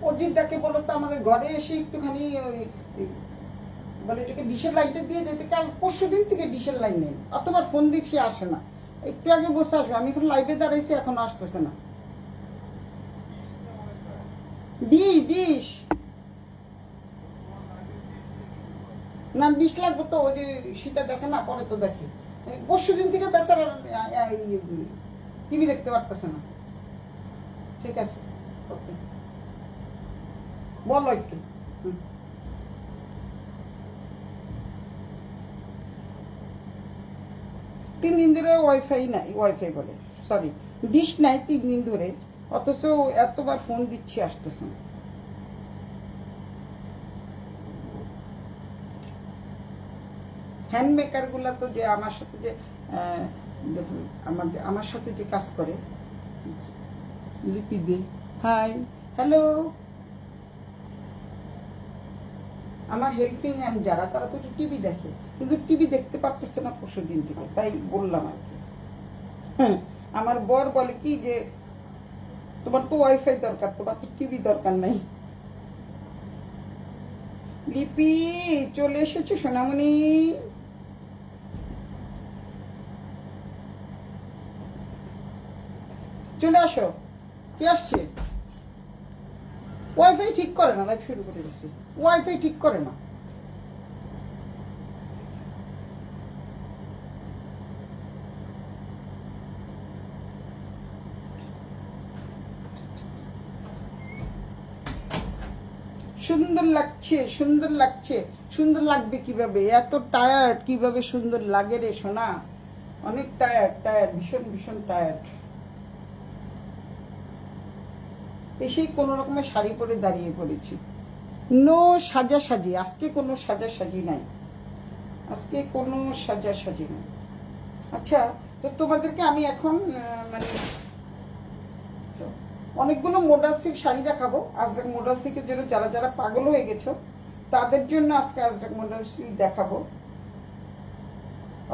অজিত দাকে বলো তো আমাদের ঘরে এসে একটুখানি ওই বলে এটাকে ডিশের লাইনটা দিয়ে যেতে, কাল পরশু দিন থেকে ডিশের লাইন নেই, অতবার ফোন দিচ্ছি আসে না। একটু আগে বসে আসবে, আমি এখন লাইভে দাঁড়াইছি, এখন আসতেছে না। ডিশ ডিশ না, ডিশ লাগবে তো, ওই যে সীতা দেখে না, পরে তো দেখে। পরশু দিন থেকে বেচারা টিভি দেখতে পারতেছে না। ঠিক আছে, ওকে, বলো একটু। 3 দিন ধরে ওয়াইফাই নাই, ওয়াইফাই বলে সরি, ডিশ নাই 3 দিন ধরে, অথচ এতবার ফোন দিচ্ছি আসতেছে না। হ্যান্ডমেকারগুলা তো যে আমার সাথে যে আমার সাথে যে কাজ করে, লিপি দে, হাই হ্যালো, আমার হেল্পিং হ্যান্ড যারা, তারা তো টিভি দেখে, কিন্তু টিভি দেখতে পারতেছে না পরশু দিন থেকে, তাই বললাম আর কি। আমার বর বলে কি যে তোমার তো ওয়াইফাই দরকার, তোমার তো টিভি দরকার নাই। লিপি চলে এসেছো সোনামণি, চলে আসো। কে আসছে? ওয়াইফাই ঠিক করে না, লাইভ শুরু করে দিচ্ছি, ওয়াইফাই ঠিক করে না। সুন্দর লাগছে, সুন্দর লাগছে, সুন্দর লাগবে কিভাবে? এত টায়ার্ড, কিভাবে সুন্দর লাগে রে সোনা? অনেক টায়ার্ড, টায়ার্ড, ভীষণ ভীষণ টায়ার্ড। এসেই কোনো রকমের শাড়ি পরে দাঁড়িয়ে পড়েছি। নো সাজাসাজি, আজকে কোনো সাজাসাজি নাই, আজকে কোনো সাজাসাজি নাই। আচ্ছা, তো তোমাদেরকে আমি এখন মানে অনেকগুলো মডাল সিল্ক শাড়ি দেখাবো। আজরাক মডাল সিল্কের জন্য যারা যারা পাগল হয়ে গেছো তাদের জন্য আজকে আজরাক মডাল সিল্ক দেখাবো।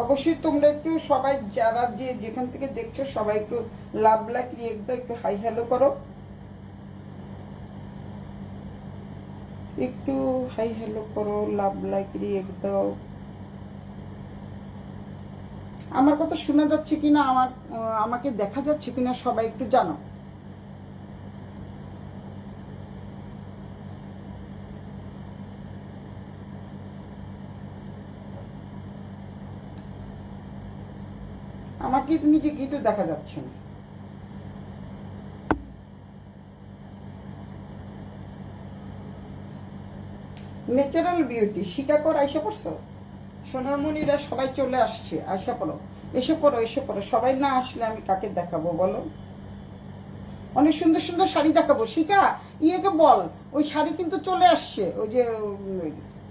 অবশ্যই তোমরা একটু সবাই যারা যে যেখান থেকে দেখছো সবাই একটু লাভ লাইক রিয়েক্ট দাও, একটু হাই হ্যালো করো, একটু হাই হ্যালো করো, লাভ লাইক রিয়েক্ট দাও। আমার কথা শোনা যাচ্ছে কিনা, আমাকে দেখা যাচ্ছে কিনা সবাই একটু জানো। আমাকে নিজেকে তো দেখা যাচ্ছে না। ন্যাচারাল বিউটি শিকাকর আইসা পড়ছো? সোনামণিরা সবাই চলে আসছে, আইসা পড়ো, এসে পড়ো, এসে পড়ো। সবাই না আসলে আমি কাকে দেখাবো বলো? অনেক সুন্দর সুন্দর শাড়ি দেখাবো। শিকা ইয়েকে বল, ওই শাড়ি কিন্তু চলে আসছে, ওই যে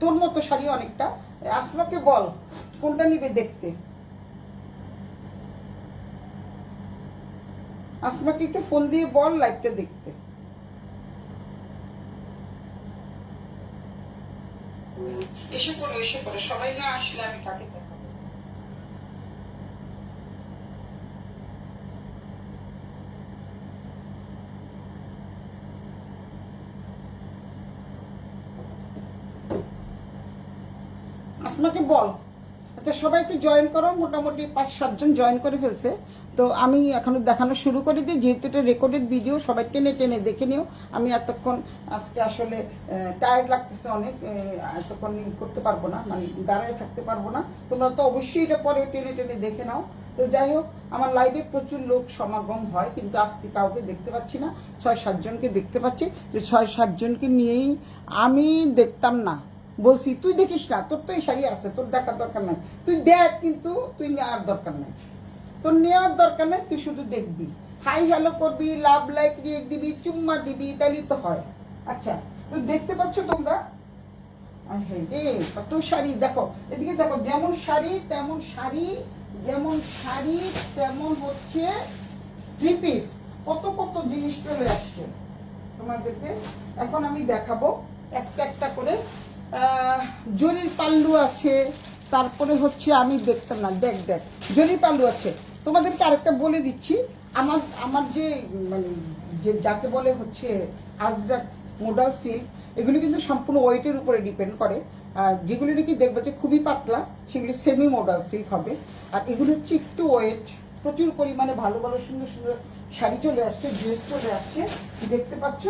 তোর মতো শাড়ি অনেকটা। আসমাকে বল কোনটা নিবে দেখতে। আসমাকে একটু ফোন দিয়ে বল লাইভটা দেখতে। এসে পড়ো, এসে পড়ো। সবাই না আসলে আমি কাকে দেখাবো? আসমাকে বল। আচ্ছা, সবাই একটু জয়েন করো, মোটামুটি 5-7 জন জয়েন করে ফেলছে। তো আমি এখনো দেখানো শুরু করে দিই, যেহেতু এটা রেকর্ডেড ভিডিও, সবাই টেনে টেনে দেখে নিও। আমি এতক্ষণ আজকে আসলে টায়ার্ড লাগতেছে অনেক, এতক্ষণ করতে পারবো না, মানে দাঁড়ায় থাকতে পারবো না। তোমরা তো অবশ্যই এটা পরে টেনে টেনে দেখে নাও। তো যাই হোক, আমার লাইভে প্রচুর লোক সমাগম হয়, কিন্তু আজকে কাউকে দেখতে পাচ্ছি না। 6-7 জনকে দেখতে পাচ্ছি, যে 6-7 জনকে নিয়েই আমি দেখতাম না। বলছি তুই দেখিস না, তোর তো এই শাড়ি আছে, তোর দেখার দরকার নাই। তুই দেখ, কিন্তু তুই নেওয়ার দরকার নাই, তোর নেওয়ার দরকার নাই, তুই শুধু দেখবি, হাই হ্যালো করবি, লাভ লাইক রিয়েক্ট দিবি, চুম্মা দিবি, তাইলে তো হয়। আচ্ছা, তুই দেখতে পাচ্ছ তোমরা? কত শাড়ি দেখো, এদিকে দেখো, যেমন শাড়ি তেমন শাড়ি, যেমন শাড়ি তেমন হচ্ছে 3 পিস, কত কত জিনিস চলে আসছে তোমাদেরকে। এখন আমি দেখাবো একটা একটা করে। জরির পাল্লু আছে, তারপরে হচ্ছে আমি দেখতাম না, দেখ দেখ জরির পাল্লু আছে। তোমাদেরকে আরেকটা বলে দিচ্ছি, আমার আমার যে মানে যে যাকে বলে হচ্ছে আজরাক মোডাল সিল্ক, এগুলি কিন্তু সম্পূর্ণ ওয়েটের উপরে ডিপেন্ড করে। আর যেগুলি নাকি দেখবে যে খুবই পাতলা সেগুলি সেমি মোডাল সিল্ক হবে। আর এগুলো হচ্ছে একটু ওয়েট, প্রচুর পরিমাণে ভালো ভালো সুন্দর সুন্দর শাড়ি চলে আসছে, ড্রেস চলে আসছে, দেখতে পাচ্ছ।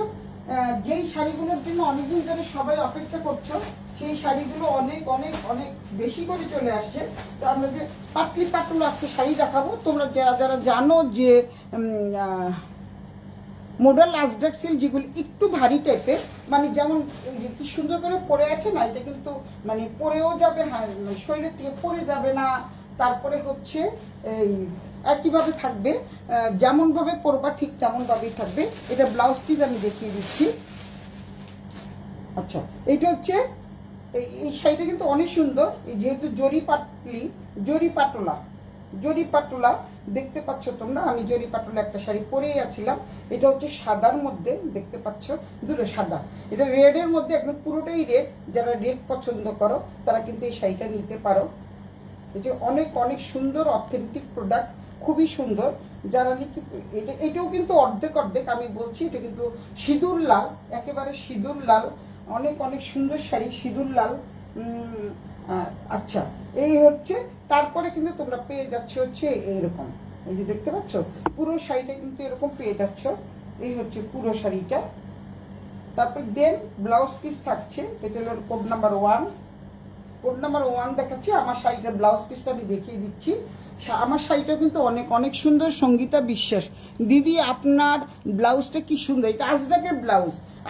যেই শাড়িগুলোর জন্য অনেকদিন ধরে সবাই অপেক্ষা করছো সেই শাড়িগুলো অনেক অনেক অনেক বেশি করে চলে আসছে। তো আমরা যে পাতলি পাতলা আজকে শাড়ি দেখাবো, তোমরা যারা যারা জানো যে মোডাল আজরাক সিল্ক যেগুলো একটু ভারী টাইপের, মানে যেমন এই যে কি সুন্দর করে পরে আছে না, এটা কিন্তু মানে পরেও যাবে, হ্যাঁ শরীরের থেকে পরে যাবে না। তারপরে হচ্ছে এই একইভাবে থাকবে, যেমনভাবে পরবা ঠিক তেমনভাবেই থাকবে। এটা ব্লাউজ পিস আমি দেখিয়ে দিচ্ছি। আচ্ছা, এইটা হচ্ছে এই শাড়িটা কিন্তু অনেক সুন্দর, যেহেতু জরি পাটোলা দেখতে পাচ্ছ তোমরা। আমি জরি পাটোলা একটা শাড়ি পরেই আছিলাম, এটা হচ্ছে সাদার মধ্যে, দেখতে পাচ্ছ দুটো সাদা, এটা রেডের মধ্যে, একদম পুরোটাই রেড। যারা রেড পছন্দ করো তারা কিন্তু এই শাড়িটা নিতে পারো। এই যে অনেক অনেক সুন্দর অথেন্টিক প্রোডাক্ট, খুবই সুন্দর। যারা নাকি এটাও কিন্তু অর্ধেক অর্ধেক আমি বলছি, এটা কিন্তু সিঁদুর লাল, একেবারে সিঁদুর লাল, অনেক অনেক সুন্দর শাড়ি, সিঁদুর লাল। আচ্ছা, এই হচ্ছে। তারপরে কিন্তু তোমরা পেয়ে যাচ্ছ হচ্ছে এরকম, এই যে দেখতে পাচ্ছ পুরো শাড়িটা কিন্তু এরকম পেয়ে যাচ্ছ। এই হচ্ছে পুরো শাড়িটা। তারপর দেন ব্লাউজ পিস থাকছে, এটা হলো কোড নাম্বার 1। কোড নাম্বার 1 দেখাচ্ছি। আমার শাড়িটার ব্লাউজ পিসটা আমি দেখিয়ে দিচ্ছি। আমার শাড়িটা কিন্তু অনেক অনেক সুন্দর। সঙ্গীতা বিশ্বাস দিদি, আপনার ব্লাউজটা কি সুন্দর। এটা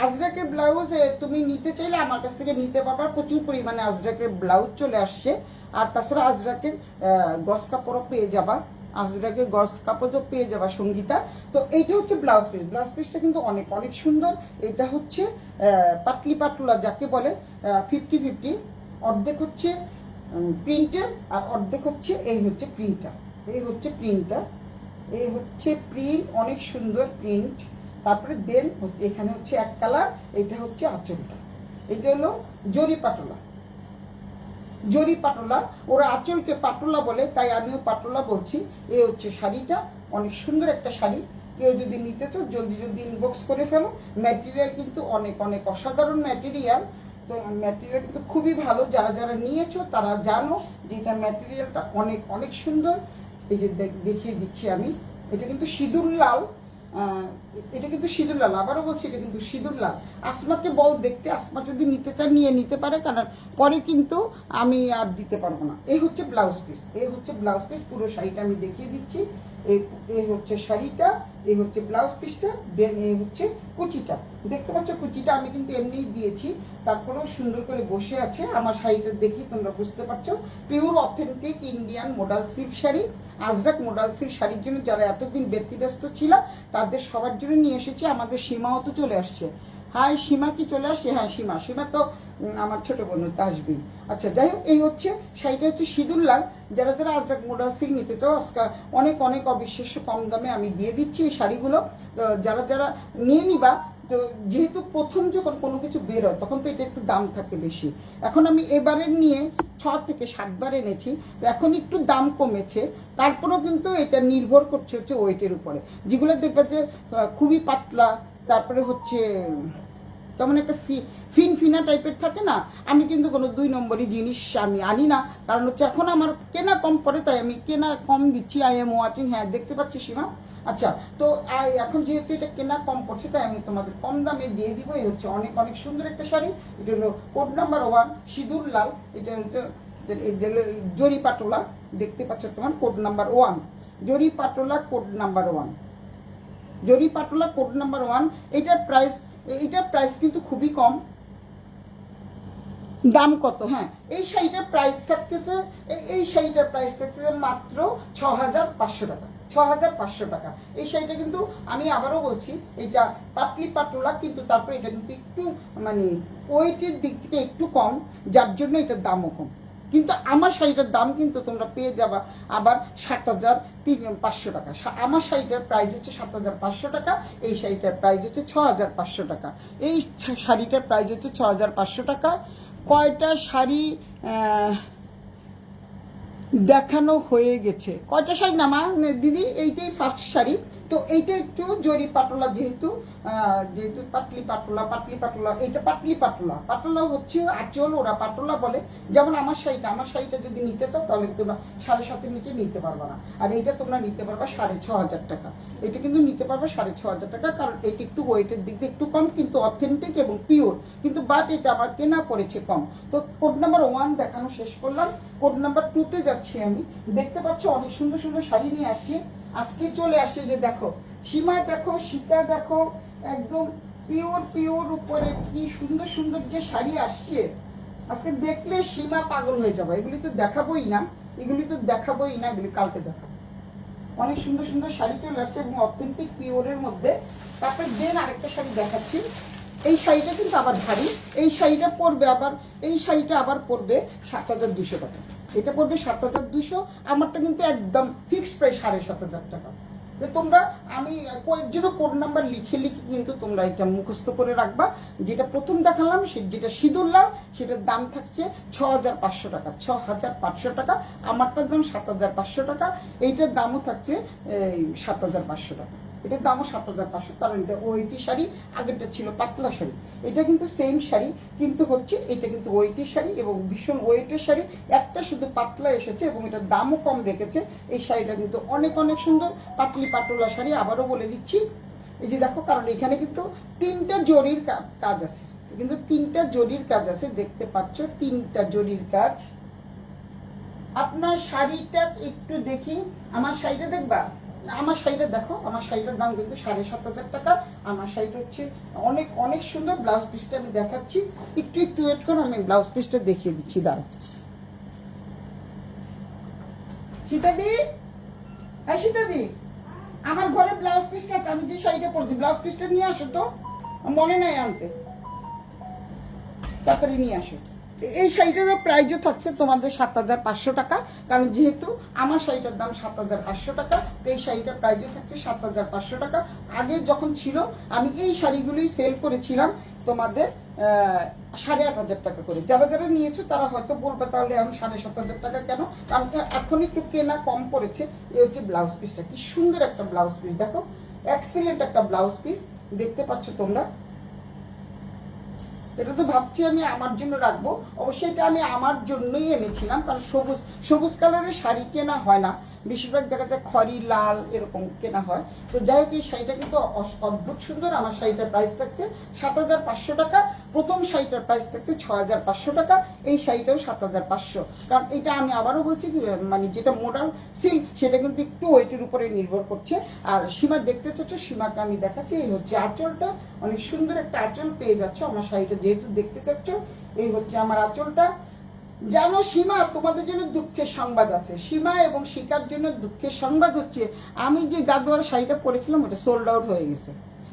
আজরাকের ব্লাউজ তুমি নিতে চাইলে আমার কাছ থেকে নিতে পারবা। প্রচুর পরিমাণে আজরাকের ব্লাউজ চলে আসছে। আর তাছাড়া আজরাকের গস কাপড়ও পেয়ে যাবা, আজরাকের গস কাপড়ও পেয়ে যাবা সঙ্গীতা। তো এইটা হচ্ছে ব্লাউজ পিসটা কিন্তু অনেক অনেক সুন্দর। এটা হচ্ছে পাতলি পাতলা যাকে বলে, 50-50, অর্ধেক হচ্ছে প্রিন্টের আর অর্ধেক হচ্ছে এই হচ্ছে প্রিন্টটা। এই হচ্ছে প্রিন্ট, অনেক সুন্দর প্রিন্ট। তারপরে দেন এখানে হচ্ছে এক কালার, এটা হচ্ছে আঁচলটা। এটা হলো জরি পাটোলা, ওরা আঁচলকে পাটোলা বলে, তাই আমিও পাটোলা বলছি। এই হচ্ছে শাড়িটা, অনেক সুন্দর একটা শাড়ি। কেউ যদি নিতে চাও জলদি জলদি ইনবক্স করে ফেলো। ম্যাটেরিয়াল কিন্তু অনেক অনেক অসাধারণ ম্যাটেরিয়াল। তো ম্যাটেরিয়াল কিন্তু খুবই ভালো, যারা যারা নিয়েছো তারা জানো যে এটা ম্যাটেরিয়ালটা অনেক অনেক সুন্দর। এই যে দেখিয়ে দিচ্ছি আমি, এটা কিন্তু সিঁদুর লাল, আবারও বলছি এটা কিন্তু সিঁদুর লাল। আসমাকে বল দেখতে, আসমা যদি নিতে চান নিয়ে নিতে পারে, কারণ পরে কিন্তু আমি আর দিতে পারবো না। এই হচ্ছে ব্লাউজ পিস, পুরো শাড়িটা আমি দেখিয়ে দিচ্ছি। এই হচ্ছে শাড়িটা, এই হচ্ছে ব্লাউজ পিসটা, দেন এই হচ্ছে কুচিটা। দেখতে পাচ্ছ কুচিটা আমি কিন্তু এমনিই দিয়েছি, তারপরেও সুন্দর করে বসে আছে। আমার শাড়িটা দেখি তোমরা বুঝতে পারছো, pure authentic Indian modal silk sari. Ajrak modal silk শাড়ির জন্য যারা এতদিন ব্যতিব্যস্ত ছিল তাদের সবার জন্য নিয়ে এসেছি। আমাদের সীমাও তো চলে আসছে। হাই সীমা, কি চলে আসছে? হ্যাঁ সীমা তো আমার ছোট বোন, তো আসবেই। আচ্ছা, যাই হোক, এই হচ্ছে শাড়িটা হচ্ছে সিঁদুর লাল। যারা যারা আজরাক মোডাল সিল্ক নিতে চাও, আজকে অনেক অনেক অবিশ্বাস্য কম দামে আমি দিয়ে দিচ্ছি এই শাড়িগুলো। যারা যারা নিয়ে নিবা, তো যেহেতু প্রথম যখন কোনো কিছু বের হয় তখন তো এটা একটু দাম থাকে বেশি। এখন আমি এবারের নিয়ে 6 থেকে 7 বার এনেছি, তো এখন একটু দাম কমেছে। তারপরেও কিন্তু এটা নির্ভর করছে হচ্ছে ওয়েটের উপরে। যেগুলো দেখবে যে খুবই পাতলা, তারপরে হচ্ছে কেমন একটা ফিনফিনা টাইপের থাকে না, আমি কিন্তু কোনো 2 নম্বরই জিনিস আমি আনি না। কারণ হচ্ছে এখন আমার কেনা কম পড়ে, তাই আমি কেনা কম দিচ্ছি। আই এম ওয়াচিং, হ্যাঁ দেখতে পাচ্ছি সীমা। আচ্ছা, তো এখন যেহেতু এটা কেনা কম পড়ছে, তাই আমি তোমাদের কম দামে দিয়ে দিব। এই হচ্ছে অনেক অনেক সুন্দর একটা শাড়ি। এটা হলো কোড নাম্বার 1 সিঁদুর লাল। এটা হলো জরি পাটোলা, দেখতে পাচ্ছ তোমার কোড নাম্বার 1, জরি পাটোলা কোড নাম্বার 1, জরি পাটোলা কোড নাম্বার 1। এটার প্রাইস কিন্তু খুবই কম। দাম কত? হ্যাঁ, এই শাড়িটার প্রাইস থাকতেছে মাত্র 6500 টাকা। 6500 টাকা এই শাড়িটা। কিন্তু আমি আবারও বলছি, এটা পাতলি পাটোলা, কিন্তু তারপরে এটা কিন্তু একটু মানে ওয়েটের দিক থেকে একটু কম, যার জন্য এটার দামও কম। কিন্তু আমার শাড়িটার দাম কিন্তু তোমরা পেয়ে যাবা আবার 7500 টাকা। আমার শাড়িটার প্রাইস হচ্ছে 7500 টাকা, এই শাড়িটার প্রাইস হচ্ছে 6500 টাকা। এই শাড়িটার প্রাইস হচ্ছে 6500 টাকা। কয়টা শাড়ি দেখানো হয়ে গেছে? কয়টা শাড়ি না মা দিদি? এইটাই ফার্স্ট শাড়ি। তো এইটা একটু জরি পাতলা, যেহেতু যেহেতু পাতলি পাতলা, এইটা পাতলি পাতলা হচ্ছে আঁচল, ওরা পাতলা বলে। যেমন আমার শাড়িটা যদি নিতে চাও তাহলে তোমরা 7,500 নিচে নিতে পারবা না। আর এইটা তোমরা নিতে পারবা 6,500 টাকা। এটা কিন্তু নিতে পারবা 6,500 টাকা, কারণ এটা একটু ওয়েটের দিক দিয়ে একটু কম, কিন্তু অথেন্টিক এবং পিওর। কিন্তু বাট এটা আমার কেনা পড়েছে কম। তো কোড নাম্বার 1 দেখানো শেষ করলাম। কোড নাম্বার 2-তে যাচ্ছি আমি। দেখতে পাচ্ছ অনেক সুন্দর সুন্দর শাড়ি নিয়ে আসছি। আজকে চলে আসছে যে দেখো সীমা, দেখো শিকা, দেখো একদম পিওর উপরে কি সুন্দর সুন্দর যে শাড়ি আসছে। আজকে দেখলে সীমা পাগল হয়ে যাবে। এগুলি তো দেখাবোই না, এগুলি কালকে দেখাবো। অনেক সুন্দর সুন্দর শাড়ি চলে আসছে এবং অথেন্টিক পিওরের মধ্যে। তারপরে দেন আরেকটা শাড়ি দেখাচ্ছি। এই শাড়িটা কিন্তু আবার ভারী। এই শাড়িটা আবার পড়বে 7,200 টাকা। এটা পড়বে 7,200। আমারটা কিন্তু একদম ফিক্সড প্রাইস 7,500 টাকা। তো তোমরা, আমি কয়েকজনও কোড নাম্বার লিখে কিন্তু তোমরা এটা মুখস্থ করে রাখবা। যেটা প্রথম দেখালাম, যেটা সিঁদুর লাল, সেটার দাম থাকছে 6,500 টাকা। 6,500 টাকা। আমারটার দাম 7,500 টাকা। এইটার দামও থাকছে 7,500 টাকা। এটার দামও 7,500, কারণ এটা ওয়েটি শাড়ি, আগেরটা ছিল পাতলা শাড়ি। এটা কিন্তু সেম শাড়ি, কিন্তু হচ্ছে এটা কিন্তু ওয়েটি শাড়ি এবং ভীষণ ওয়েটের শাড়ি। একটা শুধু পাতলা এসেছে এবং এটার দামও কম রেখেছে। এই শাড়িটা কিন্তু অনেক সুন্দর পাতলি পাতলা শাড়ি। আবারও বলে দিচ্ছি, এই যে দেখো, কারণ এখানে কিন্তু 3টা জরির কাজ আছে, কিন্তু 3টা জরির কাজ আছে। দেখতে পাচ্ছ 3টা জরির কাজ। আপনার শাড়িটা একটু দেখি, আমার শাড়িটা দেখবা, আমার শাড়িটা দেখো। আমার শাড়িটার দাম কিন্তু 7,500 টাকা। আমার শাড়িটা হচ্ছে অনেক সুন্দর। ব্লাউজ পিসটা আমি দেখাচ্ছি, একটু ওয়েট করো, আমি ব্লাউজ পিসটা দেখিয়ে দিচ্ছি। দাঁড়াও সীতাদি, আমার ঘরে ব্লাউজ পিসটা আছে। আমি যে শাড়িটা পরছি, ব্লাউজ পিসটা নিয়ে আসো তো, মনে নাই আনতে, তাড়াতাড়ি নিয়ে আসো। এই শাড়িটারও প্রাইসও থাকছে তোমাদের 7,500 টাকা, কারণ যেহেতু আমার শাড়িটার দাম 7,500 টাকা, তো এই শাড়িটার প্রাইসও থাকছে 7,500 টাকা। আগে যখন ছিল, আমি এই শাড়িগুলি সেল করেছিলাম তোমাদের 8,500 টাকা করে। যারা যারা নিয়েছো তারা হয়তো বলবে তাহলে আমি 7,500 টাকা কেন, কারণ এখন একটু কেনা কম পড়েছে। এই হচ্ছে ব্লাউজ পিসটা, কি সুন্দর একটা ব্লাউজ পিস, দেখো এক্সেলেন্ট একটা ব্লাউজ পিস। দেখতে পাচ্ছ তোমরা, এটা তো ভাবছি আমি আমার জন্য রাখবো। অবশ্যই এটা আমি আমার জন্যই এনেছিলাম, কারণ সবুজ কালারের শাড়ি কেনা হয় না, বেশিরভাগ দেখা যায় খড়ি লাল এরকম কেনা হয়। তো যাই হোক, এই শাড়িটা কিন্তু অদ্ভুত সুন্দর। আমার শাড়িটার প্রাইস থাকছে 7,500 টাকা। প্রথম শাড়িটার প্রাইস থাকছে 6,500 টাকা। এই শাড়িটাও 7,500, কারণ এটা আমি আবারও বলছি কি, মানে যেটা মোডাল সিল্ক, সেটা কিন্তু একটু ওয়েটের উপরে নির্ভর করছে। আর সীমা দেখতে চাচ্ছ, সীমাকে আমি দেখাচ্ছি। এই হচ্ছে আঁচলটা, অনেক সুন্দর একটা আঁচল পেয়ে যাচ্ছ আমার শাড়িটা যেহেতু দেখতে চাচ্ছ। এই হচ্ছে আমার আঁচলটা। জানো সীমা, তোমাদের জন্য দুঃখের সংবাদ আছে। সীমা এবং শিকার জন্য দুঃখের সংবাদ হচ্ছে, আমি যে গাদোয়ার শাড়িটা পরেছিলাম ওটা সোল্ড আউট হয়ে গেছে।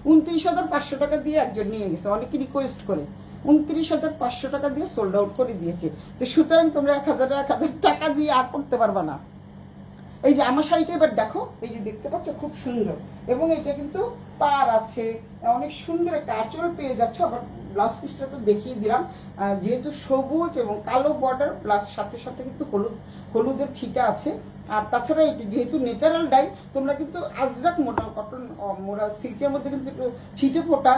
29,500 টাকা দিয়ে একজন নিয়ে গেছে, অনেকে রিকোয়েস্ট করে 29,500 টাকা দিয়ে সোল্ড আউট করে দিয়েছে। তো সুতরাং তোমরা 1,000 টাকা দিয়ে আর করতে পারবা না। এই যে আমার শাড়িটা এবার দেখো, এই যে দেখতে পাচ্ছ খুব সুন্দর, এবং এটা কিন্তু পার আছে, অনেক সুন্দর একটা আঁচল পেয়ে যাচ্ছ। আবার ব্লাউজ পিসটা তো দেখিয়ে দিলাম, যেহেতু সবুজ এবং কালো বর্ডার, প্লাস সাথে সাথে কিন্তু হলুদের ছিটা আছে। আর তাছাড়া এটি যেহেতু ন্যাচারাল ডাই, তোমরা কিন্তু আজরাক মোডাল সিল্কের মধ্যে কিন্তু একটু ছিটে ফোটা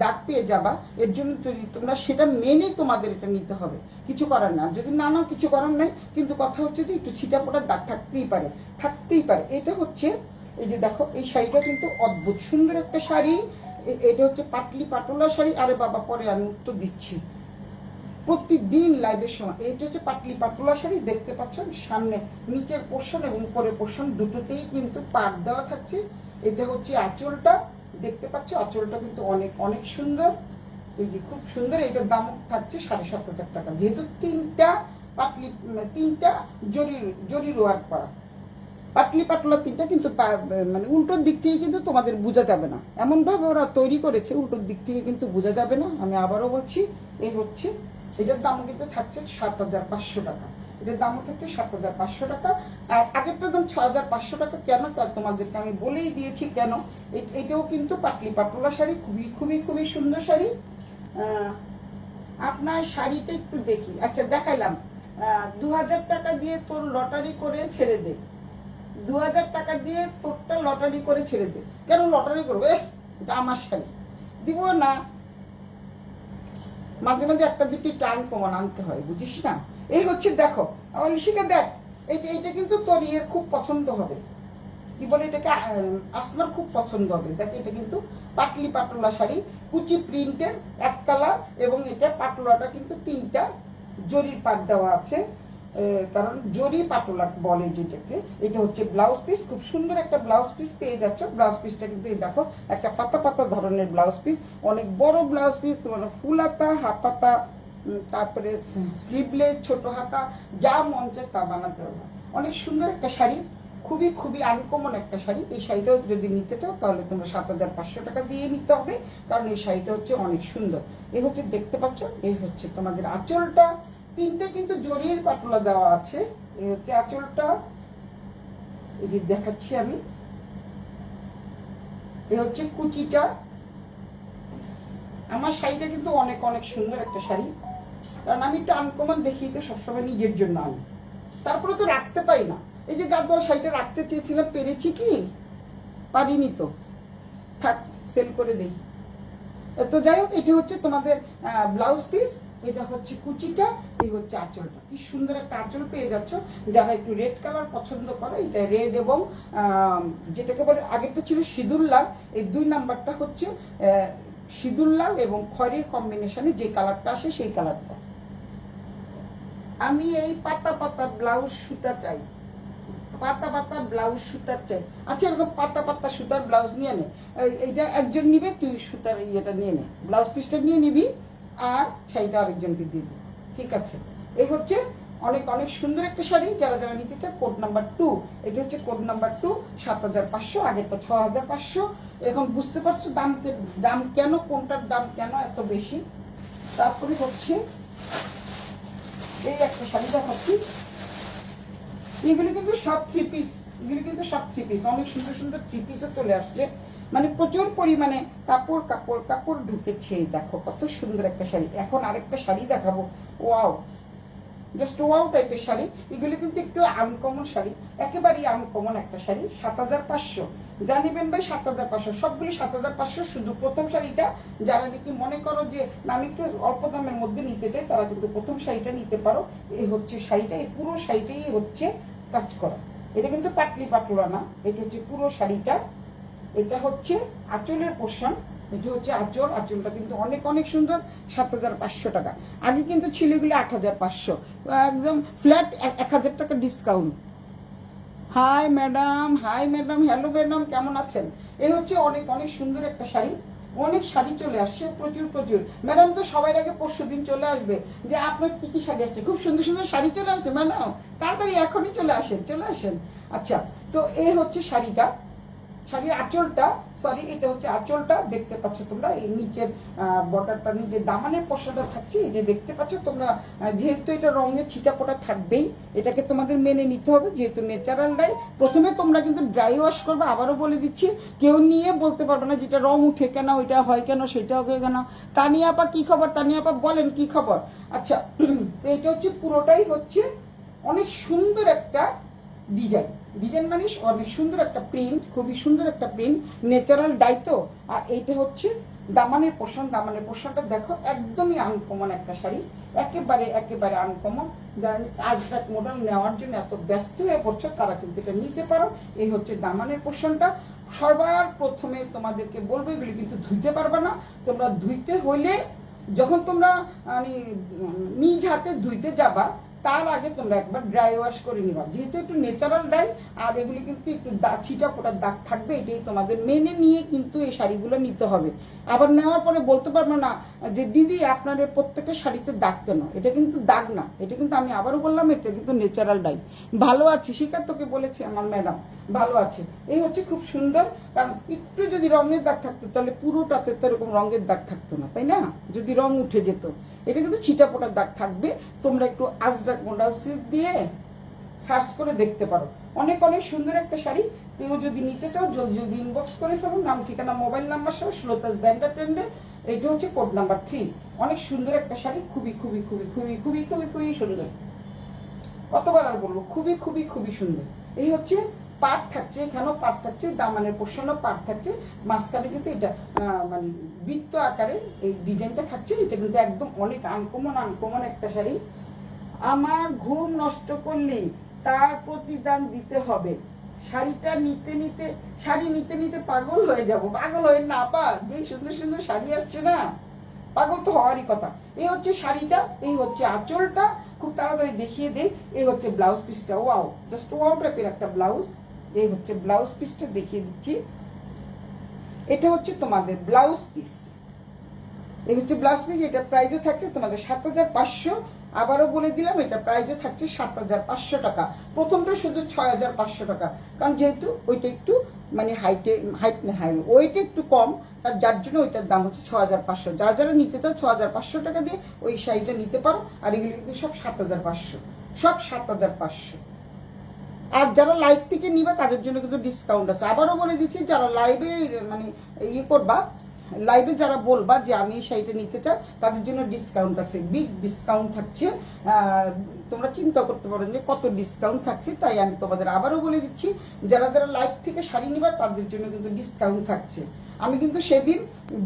দাগ পেয়ে যাবা। এর জন্য যদি তোমরা সেটা মেনে তোমাদের এটা নিতে হবে, কিছু করার না। যদি না নাও, কিছু করার নাই, কিন্তু কথা হচ্ছে যে একটু ছিটা ফোটার দাগ থাকতেই পারে। এটা হচ্ছে, এই যে দেখো, এই শাড়িটা কিন্তু অদ্ভুত সুন্দর একটা শাড়ি। এটা হচ্ছে পাতলি পাটোলা শাড়ি। আরে বাবা, পরে আমি উত্তর দিচ্ছি প্রতিদিন লাইভের সময়। এইটা হচ্ছে পাতলি পাটোলা শাড়ি। দেখতে পাচ্ছ সামনে নিচের পোর্শন এবং উপরের পোর্শন দুটোতেই কিন্তু পাট দেওয়া থাকছে। এটা হচ্ছে আঁচলটা, দেখতে পাচ্ছ আঁচলটা কিন্তু অনেক সুন্দর। এই যে খুব সুন্দর। এটার দাম থাকছে 7,500 টাকা, যেহেতু 3টা জরির ওয়ার্ক করা। পাতলি পাতলা 3টা, কিন্তু মানে উল্টোর দিক থেকে কিন্তু তোমাদের বোঝা যাবে না, এমনভাবে ওরা তৈরি করেছে, উল্টোর দিক থেকে কিন্তু বোঝা যাবে না। আমি আবারও বলছি, এই হচ্ছে, এটার দাম কিন্তু থাকছে 7,500 টাকা। এটার দামও থাকছে 7,500 টাকা। আর আগেরটার দাম 6,500 টাকা। কেন, তার তোমাদেরকে আমি বলেই দিয়েছি কেন। এটাও কিন্তু পাতলি পাতলা শাড়ি, খুবই সুন্দর শাড়ি। আপনার শাড়িটা একটু দেখি। আচ্ছা, দেখাইলাম। 2,000 টাকা দিয়ে তোর লটারি করে ছেড়ে দে। 2000 টাকা দিয়ে তোরটা লটারি করে ছেড়ে দে। কেন লটারি করবে? এটা আমার শাড়ি, দিব না। মাঝে মাঝে একটা দুটি টান কমান আনতে হয়, বুঝিস না? এই হচ্ছে দেখো ঋষিকা দেখ, এইটা কিন্তু তোর ইয়ের খুব পছন্দ হবে, কি বলে এটাকে, আসমার খুব পছন্দ হবে। দেখ এটা কিন্তু পাটলি পাটোলা শাড়ি, কুচি প্রিন্টের, এক কালার, এবং এটা পাটোলাটা কিন্তু 3টা জরির পাট দেওয়া আছে, কারণ জরি পাটোলা বলে যেটাকে। এটা হচ্ছে ব্লাউজ পিস, খুব সুন্দর একটা ব্লাউজ পিস পেয়ে যাচ্ছ। ব্লাউজ পিসটা কিন্তু এই দেখো একটা পাতা পাতা ধরনের ব্লাউজ পিস, অনেক বড় ব্লাউজ পিস, তোমার ফুল হাতা, হাফ হাতা, তারপরে স্লিভলেস, ছোট হাতা, যা মন চায় তা বানাতে পারবে। অনেক সুন্দর একটা শাড়ি, খুবই খুবই আনকমন একটা শাড়ি। এই শাড়িটাও যদি নিতে চাও তাহলে তোমরা 7500 টাকা দিয়ে নিতে হবে, কারণ এই শাড়িটা হচ্ছে অনেক সুন্দর। এই হচ্ছে দেখতে পাচ্ছ, এই হচ্ছে তোমাদের আঁচলটা, 3টে কিন্তু জরির পাটোলা দেওয়া আছে। এই হচ্ছে আঁচলটা, এই যে দেখাচ্ছি আমি। এই হচ্ছে কুচিটা। আমার শাড়িটা কিন্তু অনেক অনেক সুন্দর একটা শাড়ি, কারণ আমি একটু আনকমন দেখি তো সবসময় নিজের জন্য আনি, তারপরে তো রাখতে পারি না। এই যে গাদোয়াল শাড়িটা রাখতে চেয়েছিলাম, পেরেছি কি? পারিনি তো, থাক সেল করে দিই। তো যাই হোক, এটা হচ্ছে তোমাদের ব্লাউজ পিস, এটা হচ্ছে কুচিটা, এই হচ্ছে আঁচলটা। কি সুন্দর একটা আঁচল পেয়ে যাচ্ছ। যারা একটু রেড কালার পছন্দ করে, এটা রেড এবং যেটাকে বলে আগেরটা ছিল সিঁদুর লাল, এই 2 নাম্বারটা হচ্ছে সিঁদুর লাল এবং খয়েরির কম্বিনেশনে যে কালারটা আসে সেই কালারটা। আমি এই পাতা পাতা ব্লাউজ সুতা চাই, পাতা পাতা ব্লাউজ সুতার চাই। আচ্ছা এরকম পাতা পাতা সুতার ব্লাউজ নিয়ে নে, এইটা একজন নিবে, তুই সুতার ইয়েটা নিয়ে নে, ব্লাউজ পিসটা নিয়ে নিবি, আর শাড়িটা আরেকজনকে দিয়ে দিবি, ঠিক আছে? এই হচ্ছে অনেক অনেক সুন্দর একটা শাড়ি। যারা যারা নিতে চায় কোড নাম্বার 2, এটা হচ্ছে কোড নাম্বার 2, 7500, আগেরটা 6500। এখন বুঝতে পারছো দাম কেন, কোনটার দাম কেন এত বেশি। তারপরে হচ্ছে এই একটা শাড়ি দেখাচ্ছি, এগুলো কিন্তু সব 3 পিস, এগুলো কিন্তু সব 3 পিস, অনেক সুন্দর সুন্দর 3 পিসও চলে আসছে, মানে প্রচুর পরিমাণে কাপড় কাপড় কাপড় ঢুকেছে। দেখো কত সুন্দর একটা শাড়ি। এখন আরেকটা শাড়ি দেখাবো, ওয়াও, জাস্ট ওয়াও টাইপের শাড়ি। এগুলো কিন্তু একটু আনকমন শাড়ি, একেবারেই আনকমন একটা শাড়ি। 7500 জানিবেন ভাই, 7500, সবগুলি 7500। শুধু প্রথম শাড়িটা যারা নাকি মনে করো যে আমি একটু অল্প দামের মধ্যে নিতে চাই, তারা কিন্তু প্রথম শাড়িটা নিতে পারো। এই হচ্ছে শাড়িটা, এই পুরো শাড়িটাই হচ্ছে কাজ করা, এটা কিন্তু পাটলি পাটোলা না, এটা হচ্ছে পুরো শাড়িটা। এটা হচ্ছে আঁচলের পোর্শন, এটা হচ্ছে আঁচল, আঁচলটা কিন্তু অনেক অনেক সুন্দর। 7500 টাকা, আগে কিন্তু ছিল এগুলো 8500, একদম ফ্ল্যাট 1000 টাকা discount. High madam, high madam, hello madam, কেমন আছেন? এই হচ্ছে অনেক অনেক সুন্দর একটা শাড়ি। অনেক শাড়ি চলে আসছে, প্রচুর প্রচুর। ম্যাডাম তো সবাই আগে পরশুদিন চলে আসবে যে আপনার কি কি শাড়ি আসছে, খুব সুন্দর সুন্দর শাড়ি চলে আসছে ম্যাডাম, তাড়াতাড়ি এখনই চলে আসেন, চলে আসেন। আচ্ছা, তো এই হচ্ছে শাড়িটা, শাড়ির আঁচলটা, সরি এটা হচ্ছে আঁচলটা, দেখতে পাচ্ছ তোমরা। এই নিচের বর্ডারটা, নিচের দামানের পোর্শনটা থাকছে, এই যে দেখতে পাচ্ছ তোমরা। যেহেতু এটা রঙের ছিটাপোটা থাকবেই, এটাকে তোমাদের মেনে নিতে হবে, যেহেতু ন্যাচারাল ডাই। প্রথমে তোমরা কিন্তু ড্রাই ওয়াশ করবে, আবারও বলে দিচ্ছি, কেউ নিয়ে বলতে পারবে না যেটা রং উঠে কেন, ওইটা হয় কেন, সেটা হবে কেন। তানিয়া আপা কি খবর? তানিয়া আপা বলেন কি খবর? আচ্ছা, এইটা হচ্ছে পুরোটাই হচ্ছে অনেক সুন্দর একটা ডিজাইন, ডিজাইন মানে অনেক সুন্দর একটা প্রিন্ট, খুবই সুন্দর একটা প্রিন্ট, ন্যাচারাল ডাই তো। আর এইটা হচ্ছে দামানের পোর্শন, দামানের পোর্শনটা দেখো, একদমই আনকমন একটা শাড়ি, একেবারে একেবারে আনকমন। যারা আজরাক মডেল নেওয়ার জন্য এত ব্যস্ত হয়ে পড়ছো, তারা কিন্তু এটা নিতে পারো। এই হচ্ছে দামানের পোর্শনটা। সবার প্রথমে তোমাদেরকে বলবো, এগুলি কিন্তু ধুইতে পারবে না তোমরা। ধুইতে হইলে যখন তোমরা মানে নিজ হাতে ধুইতে যাবা, তার আগে তোমরা একবার ড্রাই ওয়াশ করে নিবা, যেহেতু একটু ন্যাচারাল ডাই, আর এগুলি কিন্তু একটু ছিটা ফোটার দাগ থাকবে, এটাই তোমাদের মেনে নিয়ে কিন্তু এই শাড়িগুলো নিতে হবে। আবার নেওয়ার পরে বলতে পারবো না যে দিদি আপনাদের প্রত্যেকটা শাড়িতে দাগ কেন, এটা কিন্তু দাগ না, এটা কিন্তু আমি আবারও বললাম, এটা কিন্তু ন্যাচারাল ডাই। ভালো আছে শিকার, তোকে বলেছে আমার ম্যাডাম, ভালো আছে। এই হচ্ছে খুব সুন্দর, কারণ একটু যদি রঙের দাগ থাকতো তাহলে পুরোটাতে তো এরকম রঙের দাগ থাকতো না, তাই না? যদি রং উঠে যেত, এটা কিন্তু ছিটা ফোটার দাগ থাকবে। তোমরা একটু আজরাক মডেল সিল্ক দিয়ে সার্চ করে দেখতে পারো, অনেক অনেক সুন্দর একটা শাড়ি। কেউ যদি নিতে চাও জলদি জলদি ইনবক্স করে ফেলো, নাম ঠিকানা মোবাইল নাম্বার সহ, শ্লোতাস ব্যান্ডার ট্রেন্ডে। এইটা হচ্ছে কোড নাম্বার 3, অনেক সুন্দর একটা শাড়ি, খুবই খুবই খুবই খুবই খুবই খুবই খুবই সুন্দর। কতবার আর বলবো, খুবই খুবই খুবই সুন্দর। এই হচ্ছে পাট থাকছে, এখানেও পাট থাকছে, দামানের পোর্শনও পাট থাকছে, মাঝখানে কিন্তু এটা মানে বৃত্ত আকারের এই ডিজাইনটা থাকছে। এটা কিন্তু একদম অনেক আনকমন একটা শাড়ি। আমার ঘুম নষ্ট করলে তার প্রতিদান দিতে হবে। শাড়িটা শাড়ি নিতে নিতে পাগল হয়ে যাব। পাগল হয়ে না পা, যে সুন্দর সুন্দর শাড়ি আসছে না, পাগল তো হওয়ারই কথা। এই হচ্ছে শাড়িটা, এই হচ্ছে আঁচলটা, খুব তাড়াতাড়ি দেখিয়ে দেই। এই হচ্ছে ব্লাউজ পিসটা, ওয়াও, জাস্ট ওয়াও টাইপের একটা ব্লাউজ। এই হচ্ছে ব্লাউজ পিসটা, দেখিয়ে দিচ্ছি। এটা হচ্ছে তোমাদের ব্লাউজ পিস, এই হচ্ছে ব্লাউজ পিস। এটা প্রাইসও থাকছে তোমাদের 7,500। আবারও বলে দিলাম, এটা প্রাইসও থাকছে 7,500 টাকা। প্রথমটা শুধু 6,500 টাকা, কারণ যেহেতু ওইটা একটু মানে ওইটা একটু কম, তার যার জন্য ওইটার দাম হচ্ছে 6,500। যারা যারা নিতে চাও 6,500 টাকা দিয়ে ওই শাড়িটা নিতে পারো। আর এগুলো কিন্তু সব 7,500, সব 7,500। আর যারা লাইভ থেকে নিবা তাদের জন্য কিন্তু ডিসকাউন্ট আছে। আবারও বলে দিচ্ছি, যারা লাইভে মানে ইয়ে করবা, লাইভে যারা বলবা যে আমি এই শাড়িটা নিতে চাই, তাদের জন্য ডিসকাউন্ট থাকছে, বিগ ডিসকাউন্ট থাকছে। তোমরা চিন্তা করতে পারো যে কত ডিসকাউন্ট থাকছে। তাই আমি তোমাদের আবারও বলে দিচ্ছি, যারা যারা লাইভ থেকে শাড়ি নিবা তাদের জন্য কিন্তু ডিসকাউন্ট থাকছে। আমি কিন্তু সেদিন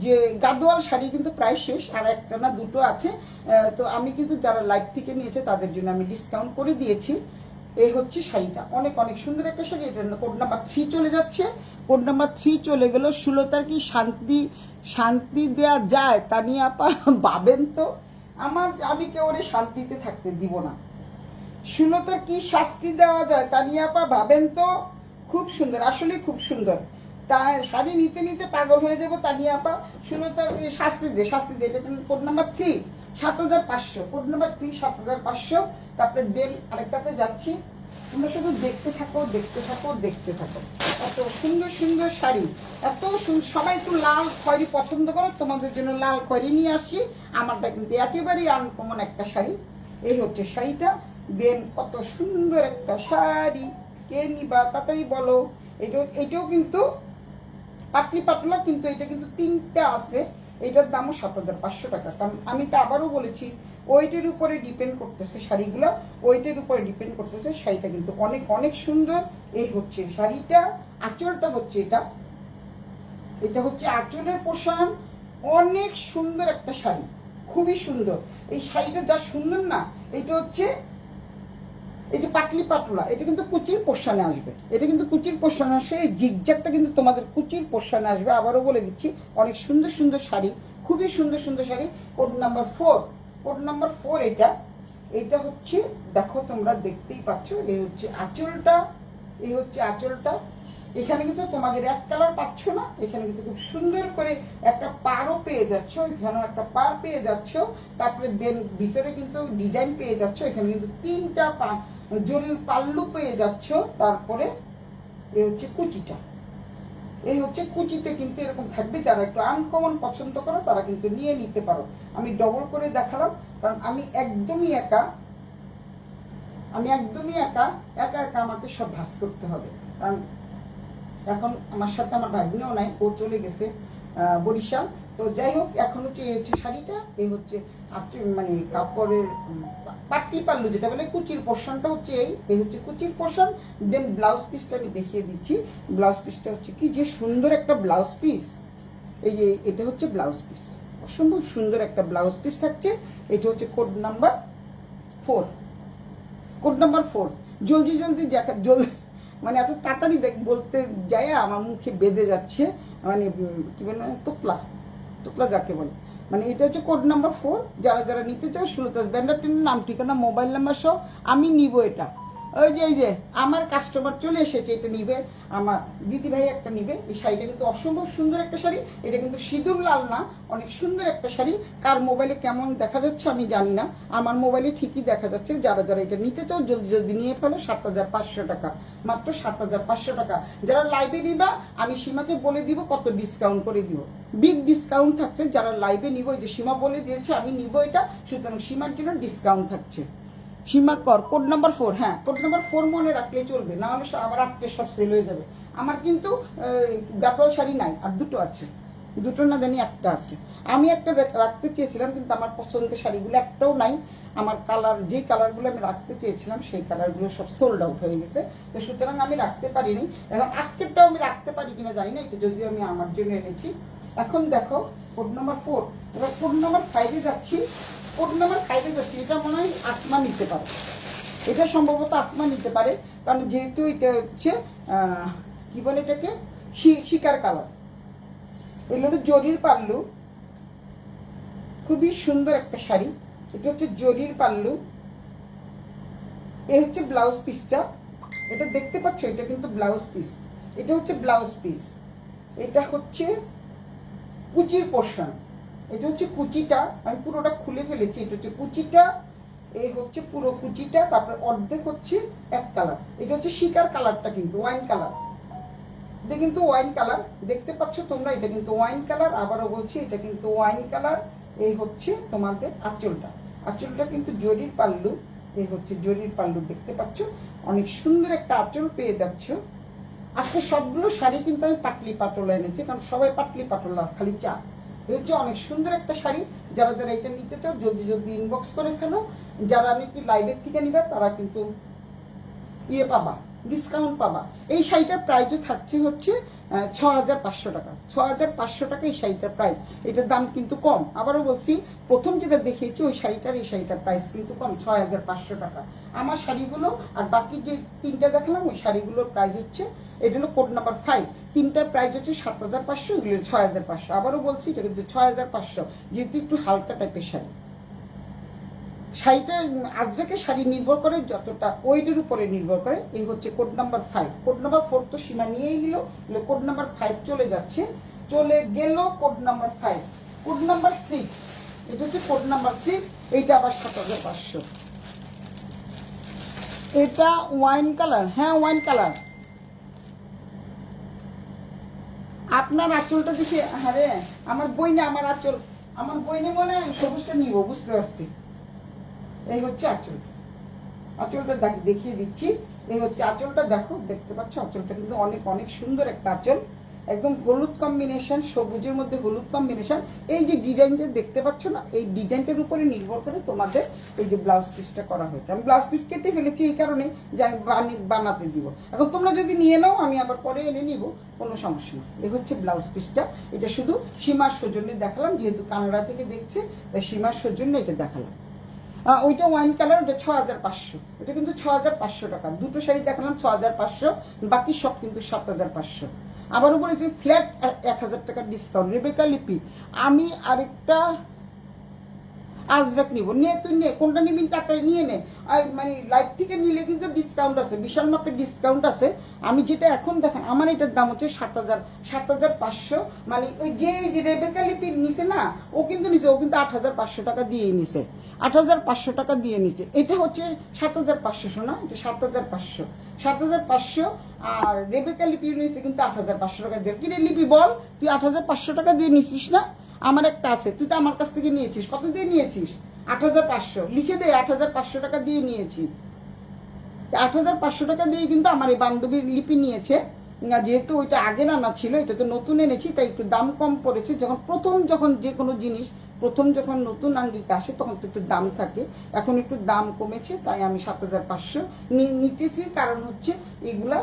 যে গাদোয়াল শাড়ি কিন্তু প্রায় শেষ, আর একটা না দুটো আছে। তো আমি কিন্তু যারা লাইভ থেকে নিয়েছে তাদের জন্য আমি ডিসকাউন্ট করে দিয়েছি। এই হচ্ছে শাড়িটা, অনেক অনেক সুন্দর একটা শাড়ি। এটা কোড নাম্বার 3 চলে যাচ্ছে। কোড নাম্বার 3 চলে গেল। সুলতার কি শান্তি দেয়া যায় তানিয়া আপা? ভাবেন তো, আমি কেউ শান্তিতে থাকতে দিব না। সুলতার কি শাস্তি দেওয়া যায় তানিয়া আপা? ভাবেন তো, খুব সুন্দর, আসলে খুব সুন্দর। তা শাড়ি নিতে নিতে পাগল হয়ে যাবো তানিয়া আপা। সুলতার শাস্তি দে। এটা কোড নাম্বার 3 7,500। Code number 3 7,500। তারপরে দেন আরেকটাতে যাচ্ছি। তোমরা শুধু দেখতে থাকো। এত সুন্দর সুন্দর শাড়ি, এত সবাই একটু লাল খয়েরি পছন্দ করো, তোমাদের জন্য লাল খয়েরি নিয়ে আসি। আমারটা কিন্তু একেবারেই আনকমন একটা শাড়ি। এই হচ্ছে শাড়িটা। দেন কত সুন্দর একটা শাড়ি, কে নিবা তাড়াতাড়ি বলো। এটাও কিন্তু পাতলি পাতলা, কিন্তু এটা কিন্তু 3টা আছে। এটার দামও 7,500 টাকা। কারণ আমি তো আবারও বলেছি, ওয়েটের উপরে ডিপেন্ড করতেছে শাড়িগুলো, ওয়েটের উপরে ডিপেন্ড করতেছে। শাড়িটা কিন্তু অনেক অনেক সুন্দর। এই হচ্ছে শাড়িটা, আঁচলটা হচ্ছে এটা হচ্ছে আঁচলের পোশাক। অনেক সুন্দর একটা শাড়ি, খুবই সুন্দর। এই শাড়িটা যা সুন্দর না, এটা হচ্ছে এই যে পাতলি পাতলা, এটা কিন্তু কুচির পোর্শনে আসবে। এই জিগজ্যাগটা কিন্তু তোমাদের কুচির পোর্শনে আসবে। আবারও বলে দিচ্ছি, অনেক সুন্দর সুন্দর শাড়ি, খুবই সুন্দর সুন্দর শাড়ি। কোড নাম্বার 4, এটা হচ্ছে, দেখো তোমরা দেখতেই পাচ্ছ, এই হচ্ছে আঁচলটা। এখানে কিন্তু তোমাদের এক কালার পাচ্ছ না, এখানে কিন্তু খুব সুন্দর করে একটা পাড়ও পেয়ে যাচ্ছ, এখানেও একটা পাড় পেয়ে যাচ্ছ। তারপরে দেন ভিতরে কিন্তু ডিজাইন পেয়ে যাচ্ছ, এখানে কিন্তু 3টা জরির পাল্লু পেয়ে যাচ্ছ। তারপরে এই হচ্ছে কুচিতে কিন্তু এরকম থাকবে। যারা একটু আনকমন পছন্দ করো তারা কিন্তু নিয়ে নিতে পারো। আমি ডবল করে দেখালাম, কারণ আমি একদমই একা আমাকে সব ভাস করতে হবে। কারণ এখন আমার সাথে আমার ভাগ্নেও নাই, ও চলে গেছে বরিশাল। তো যাই হোক, এখন হচ্ছে এই হচ্ছে শাড়িটা, এই হচ্ছে মানে কাপড়ের পাট্টি পাল্লু যেটা বলে, কুচির পোর্শনটা হচ্ছে এই হচ্ছে কুচির পোর্শন। দেন ব্লাউজ পিসটা আমি দেখিয়ে দিচ্ছি। ব্লাউজ পিসটা হচ্ছে কি যে সুন্দর একটা ব্লাউজ পিস। এই যে এটা হচ্ছে ব্লাউজ পিস, অসম্ভব সুন্দর একটা ব্লাউজ পিস থাকছে। এটা হচ্ছে কোড নাম্বার 4। জলদি মানে এত তাড়াতাড়ি বলতে যাই আমার মুখে বেঁধে যাচ্ছে, মানে কি বলে, তোতলা যাকে বলে। মানে এটা হচ্ছে কোড নাম্বার 4। যারা যারা নিতে চাও, সুলতাস ব্যান্ডার টেনের নাম, ঠিকানা, মোবাইল নাম্বার সহ আমি নিব এটা। এই যে আমার কাস্টমার চলে এসেছে, এটা নিবে, আমার দিদি ভাই একটা নিবে। এই শাড়িটা কিন্তু অসম্ভব সুন্দর একটা শাড়ি। এটা কিন্তু সিঁদুর লাল না, অনেক সুন্দর একটা শাড়ি। কার মোবাইলে কেমন দেখা যাচ্ছে আমি জানি না, আমার মোবাইলে ঠিকই দেখা যাচ্ছে। যারা যারা এটা নিতে চাও জলদি নিয়ে ফেলো। 7,500 টাকা, মাত্র 7,500 টাকা। যারা লাইভে নিবা, আমি সীমাকে বলে দিব কত ডিসকাউন্ট করে দিব, বিগ ডিসকাউন্ট থাকছে। যারা লাইভে নিব, যে সীমা বলে দিয়েছে আমি নিব এটা, সুতরাং সীমার জন্য ডিসকাউন্ট থাকছে। সীমা কর কোড নাম্বার 4। হ্যাঁ, কোড নাম্বার 4 মনে রাখলে চলবে, না হলে আবার রাত্রে সব সেল হয়ে যাবে। আমার কিন্তু গাতোয়াল শাড়ি নাই, আর দুটো আছে। দুটো না জানি একটা আছে। আমি একটা রাখতে চেয়েছিলাম, কিন্তু আমার পছন্দের শাড়িগুলো একটাও নাই। আমার কালার, যে কালারগুলো আমি রাখতে চেয়েছিলাম সেই কালারগুলো সব সোল্ড আউট হয়ে গেছে, তো সুতরাং আমি রাখতে পারিনি। এখন আজকেরটাও আমি রাখতে পারি কিনা জানি না, এটা যদিও আমি আমার জন্য এনেছি। এখন দেখো কোড নাম্বার 4, এবার কোড নাম্বার 5-এ যাচ্ছি। কোড নাম্বার 5-এ যাচ্ছি, এটা মনে হয় আসমা নিতে পারে, এটা সম্ভবত আসমা নিতে পারে, কারণ যেহেতু এটা হচ্ছে কি বলে এটাকে, শিকার কালার। এগুলো জরির পাল্লু, খুবই সুন্দর একটা শাড়ি। এটা হচ্ছে জরির পাল্লু, এ হচ্ছে ব্লাউজ পিসটা, এটা দেখতে পাচ্ছ, এটা কিন্তু ব্লাউজ পিস, এটা হচ্ছে ব্লাউজ পিস, এটা হচ্ছে কুচির পোর্শন, এটা হচ্ছে কুচিটা, আমি পুরোটা খুলে ফেলেছি, এটা হচ্ছে কুচিটা, এই হচ্ছে পুরো কুচিটা, তারপরে অর্ধেক হচ্ছে এক কালার, এটা হচ্ছে শিকার কালারটা, কিন্তু ওয়াইন কালার, এটা কিন্তু ওয়াইন কালার, দেখতে পাচ্ছ তোমরা, এটা কিন্তু ওয়াইন কালার, আবারও বলছি এটা কিন্তু ওয়াইন কালার। এই হচ্ছে তোমাদের আঁচলটা, আঁচলটা কিন্তু জরির পাল্লু, এই হচ্ছে জরির পাল্লু, দেখতে পাচ্ছ, অনেক সুন্দর একটা আঁচল পেয়ে যাচ্ছ। আজকে সবগুলো শাড়ি কিন্তু আমি পাটলি পাটলা এনেছি, কারণ সবাই পাটলি পাটলা খালি চা। এই হচ্ছে অনেক সুন্দর একটা শাড়ি, যারা যারা এটা নিতে চাও জলদি জলদি ইনবক্স করে ফেলো। যারা নাকি লাইভের থেকে নিবে তারা কিন্তু ইয়ে পাবা, ডিসকাউন্ট পাবা। এই শাড়িটার প্রাইসও থাকছে হচ্ছে 6500 টাকা, 6500 টাকা এই শাড়িটার প্রাইস। এটার দাম কিন্তু কম, আবারও বলছি, প্রথম যেটা দেখিয়েছি ওই শাড়িটার, এই শাড়িটার প্রাইস কিন্তু কম, 6500 টাকা। আমার শাড়িগুলো আর বাকি যে 3টা দেখালাম ওই শাড়িগুলোর প্রাইস হচ্ছে, এটা হলো কোড নাম্বার 5, 3টার প্রাইস হচ্ছে 7500, এগুলো 6500। আবারও বলছি এটা কিন্তু 6500, যেহেতু একটু হালকা টাইপের শাড়ি। শাড়িটা আজরাকের শাড়ি নির্ভর করে যতটা ওয়েটের উপরে নির্ভর করে। এই হচ্ছে কোড নাম্বার 5। কোড নাম্বার 4 তো সীমা নিয়েই গেল, কোড নাম্বার 5 চলে যাচ্ছে, চলে গেল কোড নাম্বার 5। কোড নাম্বার 6, এটা হচ্ছে কোড নাম্বার 6, এইটা আবার 7500। এটা ওয়াইন কালার, হ্যাঁ ওয়াইন কালার। আপনার আঁচলটা দেখে, হ্যাঁ রে আমার বই না, আমার আঁচল, আমার বই নিয়ে মনে হয় সবুজটা নিব, বুঝতে পারছি। এই হচ্ছে আঁচলটা, আঁচলটা দেখিয়ে দিচ্ছি। এই হচ্ছে আঁচলটা, দেখো, দেখতে পাচ্ছ আঁচলটা কিন্তু অনেক অনেক সুন্দর একটা আঁচল, একদম হলুদ কম্বিনেশন, সবুজের মধ্যে হলুদ কম্বিনেশন। এই যে ডিজাইনটা দেখতে পাচ্ছ না, এই ডিজাইনটার উপরে নির্ভর করে তোমাদের এই যে ব্লাউজ পিসটা করা হয়েছে। আমি ব্লাউজ পিস কেটে ফেলেছি এই কারণে যে আমি বানাতে দিব। এখন তোমরা যদি নিয়ে নাও আমি আবার পরে এনে নিব, কোনো সমস্যা না। এই হচ্ছে ব্লাউজ পিসটা, এটা শুধু সীমার সৌজন্যে দেখালাম, যেহেতু কানাডা থেকে দেখছে তাই সীমার সৌজন্যে এটা দেখালাম। ওইটা ওয়াইন কালার, ওটা 6500, এটা কিন্তু 6500 টাকা। দুটো শাড়ি দেখালাম 6500, বাকি সব কিন্তু 7500। আবারও বলেছি ফ্ল্যাট 1000 টাকার ডিসকাউন্ট। রেবেকা লিপি, আমি আরেকটা আজরাক নিব, নিয়ে তুই নে, কোনটা নিবি তাড়াতাড়ি নিয়ে নে। মানে লাইভ থেকে নিলে কিন্তু ডিসকাউন্ট আছে, বিশাল মাপের ডিসকাউন্ট আছে। আমি যেটা এখন দেখেন, আমার এটার দাম হচ্ছে 7500। মানে ওই যে রেবেকা লিপির নিচে না, ও কিন্তু নিচে, ও কিন্তু 8500 টাকা দিয়ে নিছে, 8500 টাকা দিয়ে নিচে। এটা হচ্ছে 7500, শোনা, এটা 7500, 7500। আর রেবেকা লিপি নিয়েছে কিন্তু 8500 টাকা দিয়ে। কি রে লিপি বল, তুই 8500 টাকা দিয়ে নিছিস না? আমার একটা আছে, তুই তো আমার কাছ থেকে নিয়েছিস, কত দিয়ে নিয়েছিস? 8500, লিখে দে, 8500 টাকা দিয়ে নিয়েছি। 8500 টাকা দিয়ে কিন্তু আমার এই বান্ধবীর লিপি নিয়েছে, যেহেতু ওইটা আগের আনা ছিল, এটা তো নতুন এনেছি তাই একটু দাম কম পড়েছে। যখন যে কোনো জিনিস প্রথম যখন নতুন আঙ্গিকা আসে তখন তো একটু দাম থাকে, এখন একটু দাম কমেছে তাই আমি 7500 নিতেছি। কারণ হচ্ছে এগুলা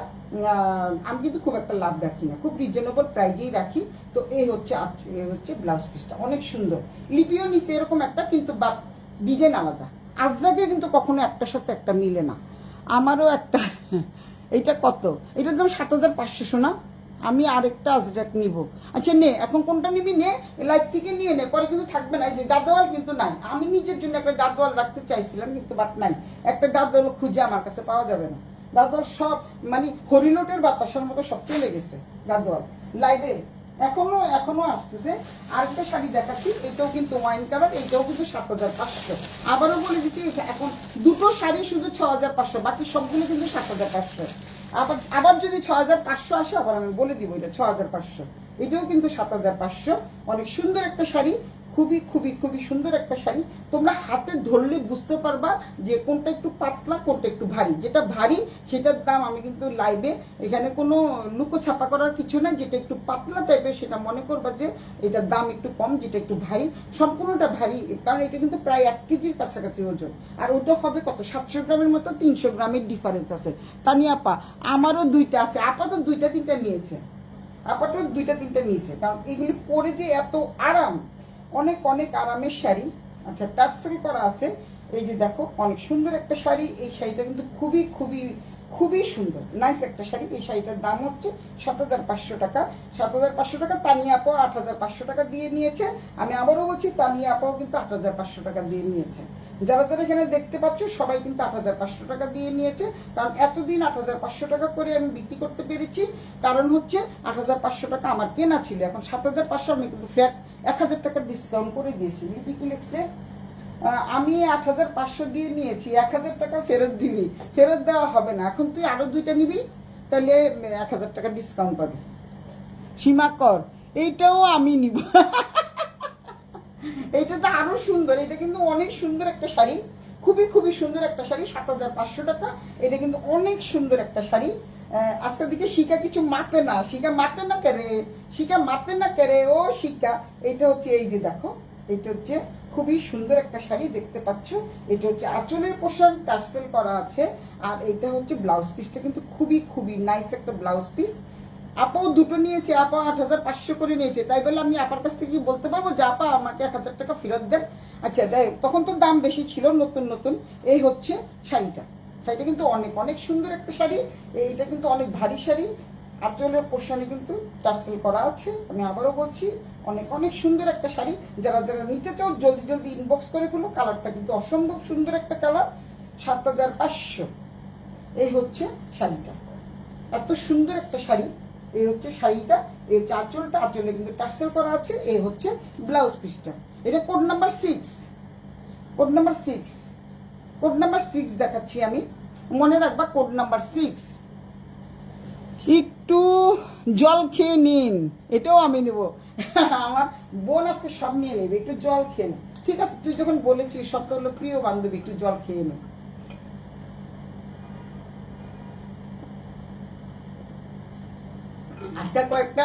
আমি কিন্তু খুব একটা লাভ রাখি না, খুব রিজনেবল প্রাইজেই রাখি। তো এই হচ্ছে ব্লাউজ পিসটা, অনেক সুন্দর। লিপিও নিচে এরকম একটা, কিন্তু ডিজাইন আলাদা। আজরাকের কিন্তু কখনো একটার সাথে একটা মিলে না। আমারও একটা, এইটা কত, এটার দাম 7500, শোনা। আমি আরেকটা আজরাক নিব। আচ্ছা নে, এখন কোনটা নিবি নে, লাইভ থেকে নিয়ে নে, পরে কিন্তু থাকবে না। এই যে গাদোয়াল কিন্তু নাই, আমি নিজের জন্য একটা গাদোয়াল রাখতে চাইছিলাম কিন্তু বাট নাই, একটা গাদোয়াল খুঁজে আমার কাছে পাওয়া যাবে না। গাদোয়াল সব মানে হরিলোটের বাতাসের মতো সব চলে গেছে গাদোয়াল লাইভে, এখনো আসতেছে। আরেকটা শাড়ি দেখাচ্ছি, এটাও কিন্তু ওয়াইন কালার, এইটাও কিন্তু 7500। আবারও বলে দিচ্ছি, এখন দুটো শাড়ি শুধু 6500, বাকি সবগুলো কিন্তু 7500। আবার যদি 6500 আসে আবার আমি বলে দিব এটা 6500। এটাও কিন্তু 7500, অনেক সুন্দর একটা শাড়ি, খুবই খুবই খুবই সুন্দর একটা শাড়ি। তোমরা হাতে ধরলে বুঝতে পারবা যে কোনটা একটু পাতলা কোনটা একটু ভারী। যেটা ভারী সেটার দাম আমি কিন্তু লাইভে এখানে কোনো লুকো ছাপা করার কিছু না। যেটা একটু পাতলা টাইপের সেটা মনে করবা যে এটার দাম একটু কম, যেটা একটু ভারী সম্পূর্ণটা ভারী, কারণ এটা কিন্তু প্রায় 1 কেজির কাছাকাছি ওজন। আর ওটা হবে কত 700 গ্রামের মতো, 300 গ্রামের ডিফারেন্স আছে। তানিয়া আপা আমারও 2টা আছে, আপা তো 2টা 3টা নিয়েছে, আপাতত 2টা 3টা নিয়েছে, কারণ এগুলি পরে যে এত আরাম, অনেক অনেক আরামের শাড়ি। আচ্ছা টার্সেল করা আছে, এই যে দেখো অনেক সুন্দর একটা শাড়ি। এই শাড়িটা কিন্তু খুবই খুবই খুবই সুন্দর নাইস একটা শাড়ি। এই শাড়িটার দাম হচ্ছে 7500 টাকা। 7500 টাকা। তানিয়া আপা 8500 টাকা দিয়ে নিয়েছে। আমি আবারও বলছি তানিয়া আপাও কিন্তু 8500 টাকা দিয়ে নিয়েছে। যারা যারা এখানে দেখতে পাচ্ছ সবাই কিন্তু 8500 টাকা দিয়ে নিয়েছে, কারণ এতদিন 8500 টাকা করে আমি বিক্রি করতে পেরেছি। কারণ হচ্ছে 8500 টাকা আমার কেনা ছিল, এখন 7500 আমি কিন্তু ফ্ল্যাট 1000 টাকা ডিসকাউন্ট করে দিয়েছি। লিপি কি লিখছে, আমি 8500 দিয়ে নিয়েছি, 1000 টাকা ফেরত দিবি, ফেরত দেওয়া হবে না, এখন তুই আরো 2টা নিবি তাহলে 1000 টাকা ডিসকাউন্ট পাবি। সীমা কর, এইটাও আমি নিব। এইটা তো আরো সুন্দর, এটা কিন্তু অনেক সুন্দর একটা শাড়ি, খুবই খুবই সুন্দর একটা শাড়ি। 7500 টাকা। এটা কিন্তু অনেক সুন্দর একটা শাড়ি। আজকের দিকে শিকা কিছু মাতে না, শিকা মাতে না কেরে, শিকা মাতে না কেরে ও শিকা। এটা হচ্ছে এই যে দেখো, এটা হচ্ছে খুবই সুন্দর একটা শাড়ি দেখতে পাচ্ছ। এটা হচ্ছে আঁচলের পোর্শন টার্সেল করা আছে, আর এটা হচ্ছে ব্লাউজ পিসটা কিন্তু খুবই খুবই নাইস একটা ব্লাউজ পিস। আপাও 2টো নিয়েছে, আপা 8500 করে নিয়েছে, তাই বলে আমি আপার কাছ থেকে বলতে পারবো যে আপা আমাকে 1000 টাকা ফেরত দেন। আচ্ছা দেখ, তখন তো দাম বেশি ছিল নতুন নতুন। এই হচ্ছে শাড়িটা, শাড়িটা কিন্তু অনেক অনেক সুন্দর একটা শাড়ি। এইটা কিন্তু অনেক ভারী শাড়ি, আঁচলের পোর্শনে কিন্তু টার্সেল করা আছে। আমি আবারও বলছি অনেক অনেক সুন্দর একটা শাড়ি। যারা যারা নিতে চাও জলদি জলদি ইনবক্স করে ফেলো। কালারটা কিন্তু অসম্ভব সুন্দর একটা কালার। 7500 এই হচ্ছে শাড়িটা, এত সুন্দর একটা শাড়ি। এই হচ্ছে শাড়িটা, এই হচ্ছে আঁচলটা, আঁচলে কিন্তু টার্সেল করা আছে। এই হচ্ছে ব্লাউজ পিসটা। এটা code number 6, code number 6, code number 6 দেখাচ্ছি আমি, মনে রাখবা কোড নাম্বার 6। একটু জল খেয়ে নিন, এটাও আমি নেব। আমার বোন আজকে সব নিয়ে নেবে, একটু জল খেয়ে নে। ঠিক আছে, তুই যখন বলেছিস সব তো হলো প্রিয় বান্ধবী, একটু জল খেয়ে নে। আজকে কয়েকটা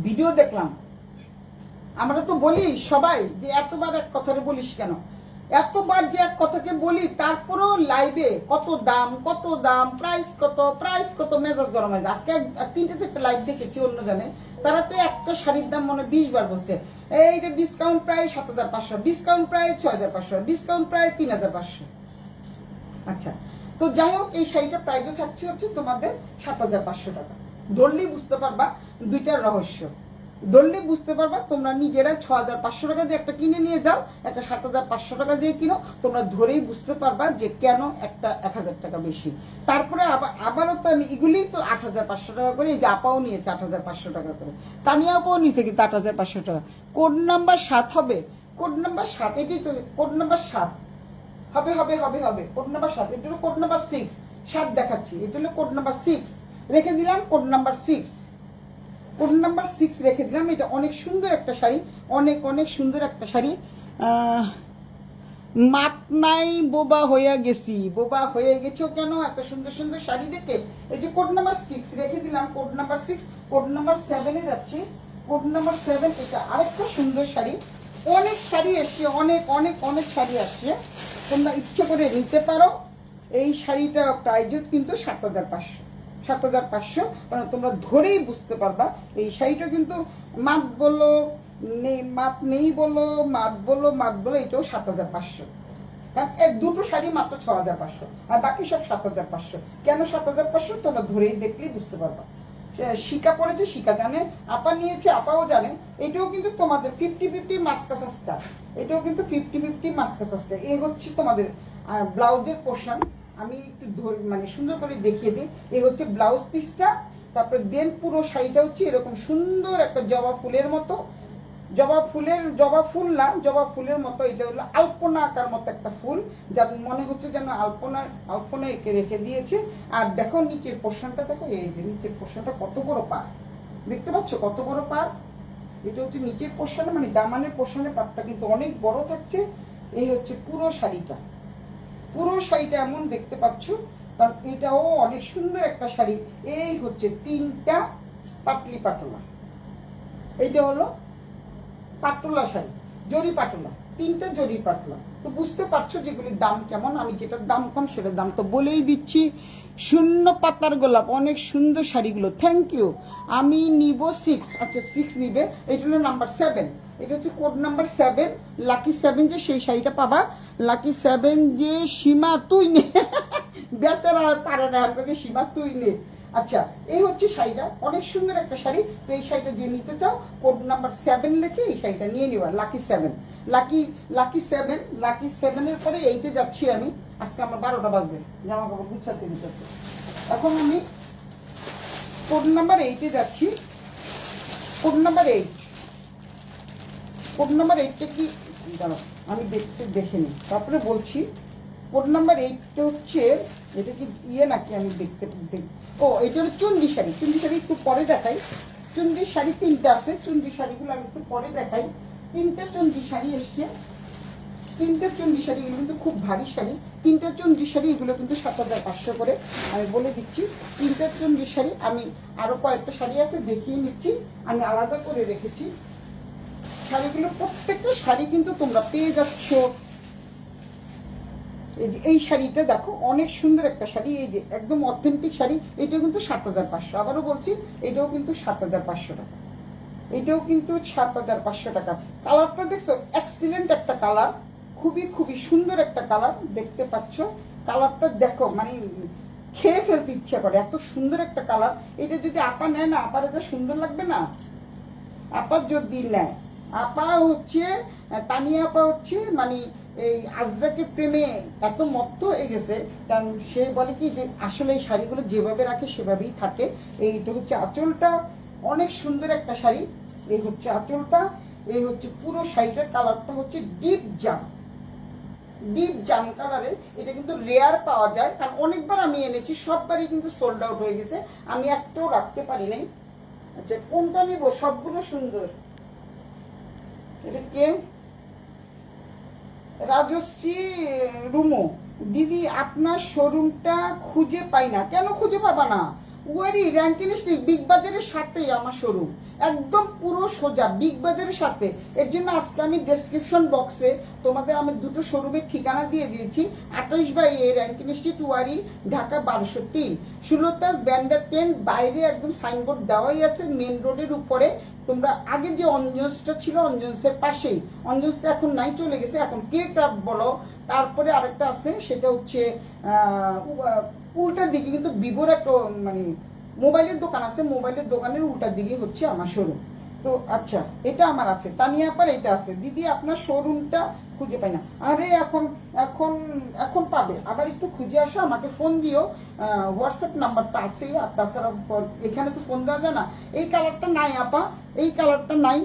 ভিডিও দেখলাম, আমরা তো বলি সবাই যে এতবার এক কথাটা বলিস কেন, এতবার যে এক কথাকে বলি, তারপরেও লাইভে কত দাম কত দাম, প্রাইস কত প্রাইস কত, মেজাজ গরম হয়ে যায়। আজকে 3-4টা লাইভ দেখেছি অন্য জানে, তারা তো একটা শাড়ির দাম মনে 20 বার বলছে। এইটা ডিসকাউন্ট প্রায় 7500, ডিসকাউন্ট প্রায় 6500, ডিসকাউন্ট প্রায় 3500। আচ্ছা, তো যাই হোক, এই শাড়িটা প্রাইসও থাকছে হচ্ছে তোমাদের 7500 টাকা। ধরলেই বুঝতে পারবা 2টার রহস্য, ধরলে বুঝতে পারবা। তোমরা নিজেরা 6500 টাকা দিয়ে একটা কিনে নিয়ে যাও, একটা 7500 টাকা দিয়ে কিনো, তোমরা ধরেই বুঝতে পারবা যে কেন একটা 1000 টাকা বেশি। তারপরে আবারও তো আমি এগুলিই তো 8500 টাকা করে, এই যে আপাও নিয়েছে 8500 টাকা করে, তানিয়া আপাও নিয়েছে কিন্তু 8500 টাকা। কোড নাম্বার 7 হবে, কোড নাম্বার 7, এটাই তো কোড নাম্বার 7 হবে হবে হবে হবে, কোড নাম্বার 7। এটা হলো কোড নাম্বার 6, 7 দেখাচ্ছি, এটা হলো কোড নাম্বার 6 রেখে দিলাম, কোড নাম্বার 6, কোড নাম্বার 6 রেখে দিলাম। এটা অনেক সুন্দর একটা শাড়ি, অনেক অনেক সুন্দর একটা শাড়ি। মাপ নাই বোবা হয়ে গেছি, বোবা হয়ে গেছো কেন এত সুন্দর সুন্দর শাড়ি দেখে? এই যে কোড নাম্বার 6 রেখে দিলাম, কোড নাম্বার 6। কোড নাম্বার 7-এ যাচ্ছি, কোড নাম্বার 7। এটা আরেকটা সুন্দর শাড়ি, অনেক শাড়ি আসছে, অনেক অনেক অনেক শাড়ি আসছে, তোমরা ইচ্ছে করে নিতে পারো। এই শাড়িটা প্রাইস কিন্তু 7500, 7500, কারণ তোমরা ধরেই বুঝতে পারবা এই শাড়িটা কিন্তু মাপ বলো নেই, মাপ নেই বলো, মাপ বলো, মাপ বলো, এটাও 7500। কারণ এই দুটো শাড়ি মাত্র 6500, আর বাকি সব 7500। কেন 7500 তোমরা ধরেই দেখলেই বুঝতে পারবা। শিকা পড়েছে, শিকা জানে, আপা নিয়েছে, আপাও জানে। এটাও কিন্তু তোমাদের 50-50 মাস্কা সাস্কা, এটাও কিন্তু 50-50 মাস্কা সাস্কা। এই হচ্ছে তোমাদের ব্লাউজের পোর্শন। আমি একটু মানে সুন্দর করে দেখিয়ে দিই। এই হচ্ছে ব্লাউজ পিসটা, তারপরে দেন পুরো শাড়িটা হচ্ছে এরকম সুন্দর একটা জবা ফুলের মতো, জবা ফুলের মতো। এটা হলো আলপনা আকার মতো একটা ফুল, যার মনে হচ্ছে যেন আলপনা এঁকে রেখে দিয়েছে। আর দেখো নিচের পোর্শনটা দেখো, এই যে নিচের পোর্শনটা কত বড় পার, দেখতে পাচ্ছ কত বড় পার। এটা হচ্ছে নিচের পোর্শনে মানে দামানের পোর্শনের পাটটা কিন্তু অনেক বড় থাকছে। এই হচ্ছে পুরো শাড়িটা, পুরো শাড়িটা এমন দেখতে পাচ্ছ, কারণ এটাও অনেক সুন্দর একটা শাড়ি। এই হচ্ছে 3টা পাটলি পাটোলা, এইটা হলো পাটোলা শাড়ি, জরি পাটোলা, 3টা জরি পাটোলা। তো বুঝতে পারছো যেগুলির দাম কেমন। আমি যেটার দাম কম সেটার দাম তো বলেই দিচ্ছি। শূন্য পাতার গোলাপ, অনেক সুন্দর শাড়িগুলো। Thank you. আমি নিব 6, আচ্ছা 6 নিবে। এটা হলো নাম্বার 7, এটা হচ্ছে কোড নাম্বার 7, লাকি 7 যে সেই শাড়িটা পাবা। লাকি 7 যে সীমা তুই নে বেচারা আর পারে না, আমাকে সীমা তুই নে। আচ্ছা এই হচ্ছে শাড়িটা, অনেক সুন্দর একটা শাড়ি। তো এই শাড়িটা যে নিতে চাও কোড নাম্বার 7 লিখে এই শাড়িটা নিয়ে নিবা। লাকি 7, লাকি 7, লাকি 7-এর পরে 8-এ যাচ্ছি আমি। আজকে আমার 12টা বাজবে জামা কাপড় গুছাতে গুছাতে। এখন আমি কোড নাম্বার 8-এ যাচ্ছি। কোড নাম্বার 8, কোড নাম্বার 8টা কি দাঁড়াও আমি দেখে নিই তারপরে বলছি। কোড নাম্বার 8টা হচ্ছে, এটা কি ইয়ে নাকি আমি দেখতে ও এটা হলো চুন্ডি শাড়ি। চুন্ডি শাড়ি একটু পরে দেখাই। চুন্ডি শাড়ি 3টা আছে, চুন্ডি শাড়িগুলো আমি একটু পরে দেখাই। 3টা চুন্ডি শাড়ি এসছে, 3টা চুন্ডি শাড়ি, এগুলো কিন্তু খুব ভারী শাড়ি। 3টা চুন্ডি শাড়ি, এগুলো কিন্তু 7,500 করে। আমি বলে দিচ্ছি 3টা চুন্ডি শাড়ি। আমি আরো কয়েকটা শাড়ি আছে দেখিয়ে নিচ্ছি, আমি আলাদা করে রেখেছি শাড়িগুলো। প্রত্যেকটা শাড়ি কিন্তু তোমরা পেয়ে যাচ্ছ। এই যে এই শাড়িটা দেখো, অনেক সুন্দর একটা শাড়ি, এই যে একদম অথেন্টিক শাড়ি। এটাও কিন্তু 7,500, আবারও বলছি এটাও কিন্তু 7,500 টাকা, এটাও কিন্তু 7,500 টাকা। কালারটা দেখছো, এক্সিলেন্ট একটা কালার, খুবই খুবই সুন্দর একটা কালার দেখতে পাচ্ছ। কালারটা দেখো, মানে খেয়ে ফেলতে ইচ্ছা করে, এত সুন্দর একটা কালার। এটা যদি আপা নেয় না, আপার এটা সুন্দর লাগবে না? আপা যদি নেয়, আপা হচ্ছে তানিয়া আপা হচ্ছে মানে এই আজরাকের প্রেমে এত মত্ত হয়ে গেছে। কারণ সে বলে কি যে আসলে এই শাড়িগুলো যেভাবে রাখে সেভাবেই থাকে। এইটা হচ্ছে আঁচলটা, অনেক সুন্দর একটা শাড়ি। এই হচ্ছে আঁচলটা, এই হচ্ছে পুরো শাড়িটার কালারটা হচ্ছে ডিপ জাম, ডিপ জাম কালারের। এটা কিন্তু রেয়ার পাওয়া যায়, কারণ অনেকবার আমি এনেছি, সববারই কিন্তু সোল্ড আউট হয়ে গেছে, আমি একটাও রাখতে পারি নাই। আচ্ছা কোনটা নিব? সবগুলো সুন্দর। এটা কে? রাজশ্রী রুমো দিদি, আপনার শোরুমটা খুঁজে পাই না। কেন খুঁজে পাবা না? ওয়ারি র্যাঙ্কিং স্ট্রিট, বিগ বাজারের সাথেই আমার শোরুম, একদম পুরো সোজা বিগ বাজারের সাথে। এর জন্য আজকে আমি ডেসক্রিপশন বক্সে তোমাদের আমি দুটো শোরুমের ঠিকানা দিয়ে দিয়েছি। 28/A র্যাঙ্কিং স্ট্রিট, ওয়ারি, ঢাকা 1203। সুলতাস ব্যান্ডার 10 বাইরে একদম সাইনবোর্ড দেওয়াই আছে, মেন রোডের উপরে। তোমরা আগে যে অঞ্জন্সটা ছিল, অঞ্জন্সের পাশেই, অঞ্জন্সটা এখন নাই, চলে গেছে, এখন কে ক্রাফট বলো। তারপরে আরেকটা আছে, সেটা হচ্ছে উল্টার দিকে কিন্তু ভিভোর একটা মানে মোবাইলের দোকান আছে, মোবাইলের দোকানের উল্টার দিকে হচ্ছে আমার শোরুম। তো আচ্ছা এটা আমার আছে, তানিয়া আপার এটা আছে। দিদি আপনার শোরুমটা খুঁজে পাই না। আরে এখন এখন এখন পাবে, আবার একটু খুঁজে আসো, আমাকে ফোন দিও, হোয়াটসঅ্যাপ নাম্বারটা আছে। আর তাছাড়া এখানে তো ফোন দেওয়া যায় না। এই কালারটা নাই আপা, এই কালারটা নাই।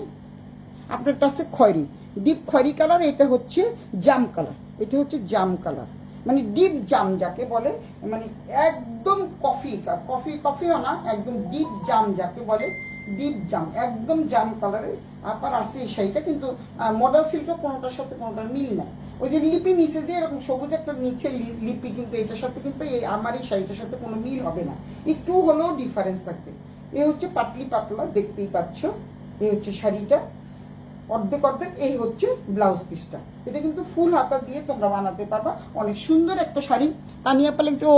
আপনারটা আছে খয়েরি, ডিপ খয়েরি কালার। এটা হচ্ছে জাম কালার, এটা হচ্ছে জাম কালার, মানে ডিপ জাম যাকে বলে, মানে একদম কফি কফিও না, একদম ডিপ জাম যাকে বলে, ডিপ জাম, একদম জাম কালারের আপার আছে এই শাড়িটা। কিন্তু মডেল সিল্কও কোনোটার সাথে কোনোটার মিল নাই। ওই যে লিপি নিচে যে এরকম সবুজ একটা নিচে লিপি, কিন্তু এটার সাথে কিন্তু এই আমার এই শাড়িটার সাথে কোনো মিল হবে না, একটু হলেও ডিফারেন্স থাকবে। এ হচ্ছে পাতলি পাতলা, দেখতেই পাচ্ছ। এই হচ্ছে শাড়িটা অর্ধেক অর্ধেক। এই হচ্ছে ব্লাউজ পিসটা, এটা কিন্তু ফুল হাতা দিয়ে তোমরা বানাতে পারবা, অনেক সুন্দর একটা শাড়ি। তানিয়া পালেক্স, ও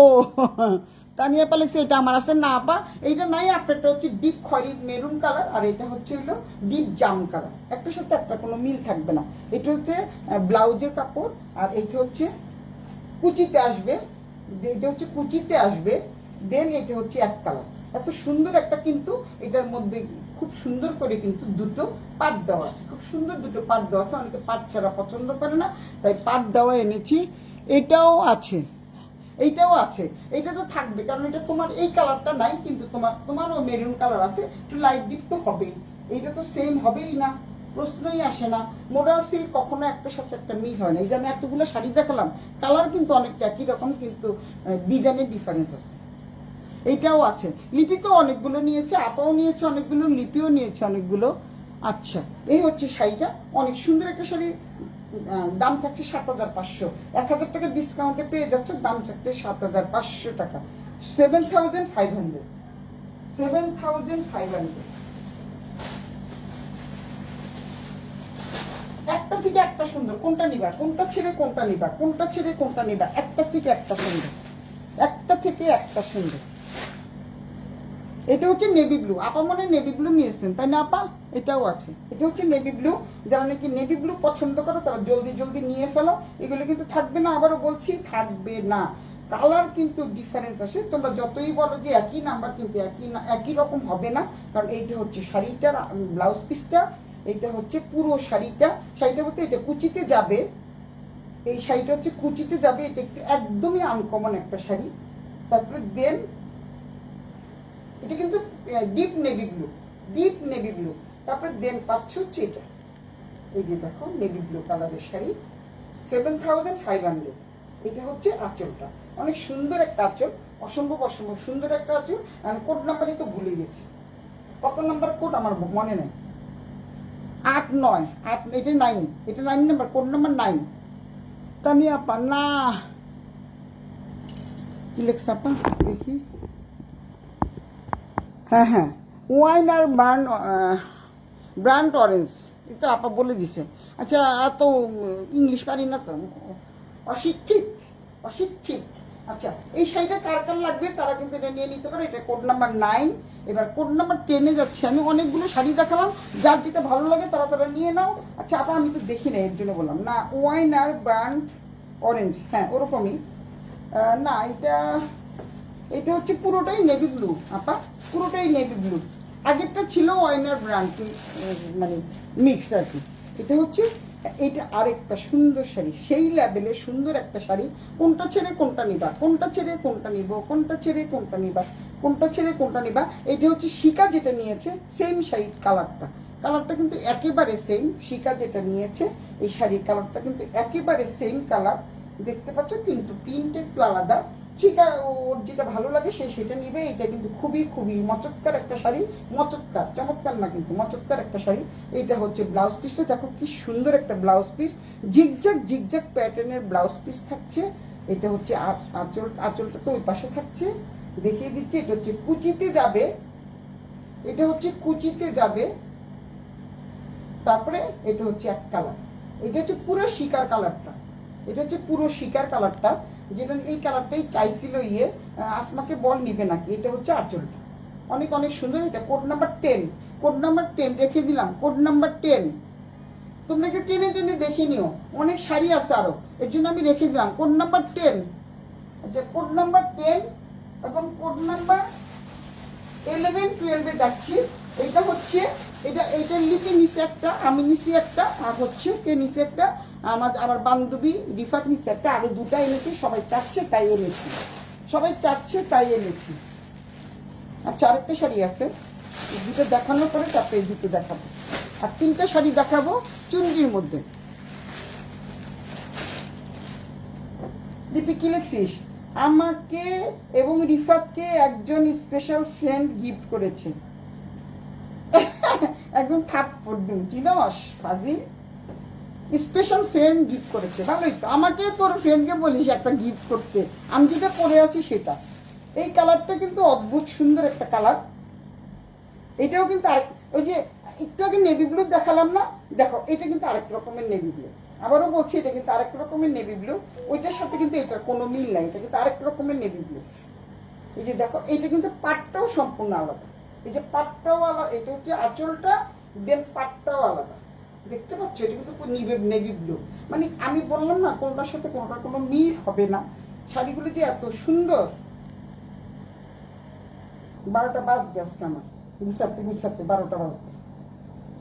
তানিয়া পালেক্স এটা আমার আছে না আপা, এইটা নাই। আপনারটা হচ্ছে ডিপ খয়েরি মেরুন কালার, আর এটা হচ্ছে হলো ডিপ জাম কালার, একটার সাথে একটা কোনো মিল থাকবে না। এটা হচ্ছে ব্লাউজের কাপড়, আর এইটা হচ্ছে কুচিতে আসবে, এটা হচ্ছে কুচিতে আসবে। দেন এটা হচ্ছে এক কালার, এত সুন্দর একটা, কিন্তু এটার মধ্যে খুব সুন্দর করে কিন্তু দুটো পাট দেওয়া আছে, খুব সুন্দর দুটো পাট দেওয়া আছে। অনেকে পাট ছাড়া পছন্দ করে না, তাই পাট দেওয়া এনেছি। এটাও আছে, এইটাও আছে, এইটা তো থাকবে, কারণ এটা তোমার এই কালারটা নাই, কিন্তু তোমারও মেরুন কালার আছে, একটু লাইট ডিপ তো হবেই। এইটা তো সেম হবেই না, প্রশ্নই আসে না। মোডাল সিল্ক কখনো একটার সাথে একটা মিল হয় না। এই যে আমি এতগুলো শাড়ি দেখালাম, কালার কিন্তু অনেকটা একই রকম, কিন্তু ডিজাইনের ডিফারেন্স আছে। এইটাও আছে, লিপি তো অনেকগুলো নিয়েছে, আপাও নিয়েছে অনেকগুলো, লিপিও নিয়েছে অনেকগুলো। আচ্ছা, এই হচ্ছে শাড়িটা, অনেক সুন্দর একটা শাড়ি। দাম থাকছে 7,500, 1,000 টাকা ডিসকাউন্টে পেয়ে যাচ্ছ, দাম থাকছে 7,500 টাকা, 7,500, 7,500। একটা থেকে একটা সুন্দর, কোনটা নিবা, কোনটা ছেড়ে কোনটা নিবা, কোনটা ছেড়ে কোনটা নিবা, একটা থেকে একটা সুন্দর, একটা থেকে একটা সুন্দর। এটা হচ্ছে নেভি ব্লু, আপা মনে নেভি ব্লু নিয়েছেন তাই না আপা? এটাও আছে, এটা হচ্ছে নেভি ব্লু। যারা নাকি নেভি ব্লু পছন্দ করো তারা জলদি জলদি নিয়ে ফেলো, এগুলো কিন্তু থাকবে না, আবারও বলছি থাকবে না, কালার কিন্তু ডিফারেন্স আসে। তোমরা যতই বলো যে একই নাম্বার, কিন্তু একই রকম হবে না, কারণ এইটা হচ্ছে শাড়িটার ব্লাউজ পিসটা, এইটা হচ্ছে পুরো শাড়িটা। শাড়িটা বলতে এটা কুচিতে যাবে, এই শাড়িটা হচ্ছে কুচিতে যাবে, এটা একটু একদমই আনকমন একটা শাড়ি। তারপরে দেন এটা কিন্তু deep navy blue, deep navy blue. তারপরে দেন পাচ্ছ হচ্ছে এটা, এই যে দেখো নেভি ব্লু কালারের শাড়ি, 7,500। এটা হচ্ছে আঁচলটা, অনেক সুন্দর একটা আঁচল, অসম্ভব অসম্ভব সুন্দর একটা আঁচল। আর কোড নাম্বারই তো ভুলে গেছি, কত নাম্বার কোড আমার মনে নেই, 8, 9, 8, এটা 9, এটা 9 নাম্বার, কোড নাম্বার 9। তানিয়া আপা না, কি লেখছে আপা দেখি, হ্যাঁ হ্যাঁ, ওয়াইন আর ব্র্যান্ড অরেঞ্জ, এটা আপা বলে দিছে। আচ্ছা, এত ইংলিশ পারি না তো, অশিক্ষিত, অশিক্ষিত। আচ্ছা, এই শাড়িটা কার কার লাগবে তারা কিন্তু এটা নিয়ে নিতে পারে, এটা কোড নাম্বার 9। এবার কোড নাম্বার 10-এ যাচ্ছে। আমি অনেকগুলো শাড়ি দেখালাম, যার যেটা ভালো লাগে তারা তারা নিয়ে নাও। আচ্ছা আপা, আমি তো দেখি না এর জন্য বললাম না, ওয়াইন আর ব্র্যান্ড অরেঞ্জ, হ্যাঁ ওরকমই। না, এটা হচ্ছে পুরোটাই নেভি ব্লু আপা, পুরোটাই নেভি ব্লু। আগেরটা ছিল ওয়াইনার ব্র্যান্ড, মানে মিক্স আর কি। এটা হচ্ছে, এটা আরেকটা সুন্দর শাড়ি, সেই লেভেলের সুন্দর একটা শাড়ি। কোনটা ছেড়ে কোনটা নিবা, কোনটা ছেড়ে কোনটা নিব, কোনটা ছেড়ে কোনটা নিবা, কোনটা ছেড়ে কোনটা নিবা। এটা হচ্ছে শিকা যেটা নিয়েছে, সেম শাড়ির কালারটা, কালারটা কিন্তু একেবারে সেম। শিকা যেটা নিয়েছে এই শাড়ির কালারটা কিন্তু একেবারে সেম কালার, দেখতে পাচ্ছ, কিন্তু প্রিন্ট একটু আলাদা। ঠিক আছে, ওর যেটা ভালো লাগে সে সেটা নিবে। এটা কিন্তু খুবই খুবই মচৎকার একটা শাড়ি, মচৎকার, চমৎকার না কিন্তু মচৎকার একটা শাড়ি। এইটা হচ্ছে ব্লাউজ পিসটা, দেখো কি সুন্দর একটা ব্লাউজ পিস, জিগজ্যাগ জিগজ্যাগ প্যাটার্নের ব্লাউজ পিস থাকছে। এটা হচ্ছে আঁচলটা তো ওই পাশে থাকছে, দেখিয়ে দিচ্ছি। এটা হচ্ছে কুচিতে যাবে, এটা হচ্ছে কুচিতে যাবে। তারপরে এটা হচ্ছে এক কালার, এটা হচ্ছে পুরো শিকার কালারটা, এটা হচ্ছে পুরো শিকার কালারটা, যেটা এই কালারটাই চাইছিল আসমাকে বল নিবে নাকি। এটা হচ্ছে আঁচলটা, অনেক অনেক সুন্দর। এটা কোড নাম্বার 10, কোড নাম্বার 10 রেখে দিলাম, কোড নাম্বার 10। তোমরা একটু টেনে টেনে দেখে নিও, অনেক শাড়ি আছে আরো, এর জন্য আমি রেখে দিলাম কোড নাম্বার 10। আচ্ছা, কোড নাম্বার 10। এখন কোড নাম্বার 11, 12-এ যাচ্ছি। এটা হচ্ছে, এইটার লিখে নিচে একটা, আমি নিচে একটা, আর হচ্ছে কে নিচে একটা, আমার বান্ধবী রিফাত নিচে একটা, আরো দুটা এনেছি, সবাই চাচ্ছে তাই এনেছি, সবাই চাচ্ছে তাই এনেছি। আচ্ছা, আরেকটা শাড়ি আছে, দুটো দেখানোর পরে তারপরে এই দুটো দেখাবো, আর 3টা শাড়ি দেখাবো চুনরির মধ্যে। লিপি কি লিখছিস? আমাকে এবং রিফাতকে একজন স্পেশাল ফ্রেন্ড গিফট করেছে। একদম থাপ্পড় দিন, চিনস ফাজিল, স্পেশাল ফ্রেন্ড গিফট করেছে, ভালোই তো। আমাকে তোর ফ্রেন্ডকে বলিস একটা গিফট করতে, আমি যেটা পরে আছি সেটা। এই কালারটা কিন্তু অদ্ভুত সুন্দর একটা কালার। এটাও কিন্তু আরেক, ওই যে একটু আগে নেভি ব্লু দেখালাম না, দেখো এটা কিন্তু আরেক রকমের নেভি ব্লু। আবারও বলছি, এটা কিন্তু আরেক রকমের নেভি ব্লু, ওইটার সাথে কিন্তু এটার কোনো মিল নাই, এটা কিন্তু আরেক রকমের নেভি ব্লু। এই যে দেখো, এটা কিন্তু পাটটাও সম্পূর্ণ আলাদা, এই যে পাটটাও আলাদা, এটা হচ্ছে আঁচলটা, দেন পাটটাও আলাদা, দেখতে পাচ্ছ? এটা কিন্তু নেভি ব্লু। মানে আমি বললাম না, কোনটার সাথে কোনটার কোনো মিল হবে না। শাড়িগুলো যে এত সুন্দর, 12টা বাজবে আজকে আমার, গুছাতে গুছাতে 12টা বাজবে।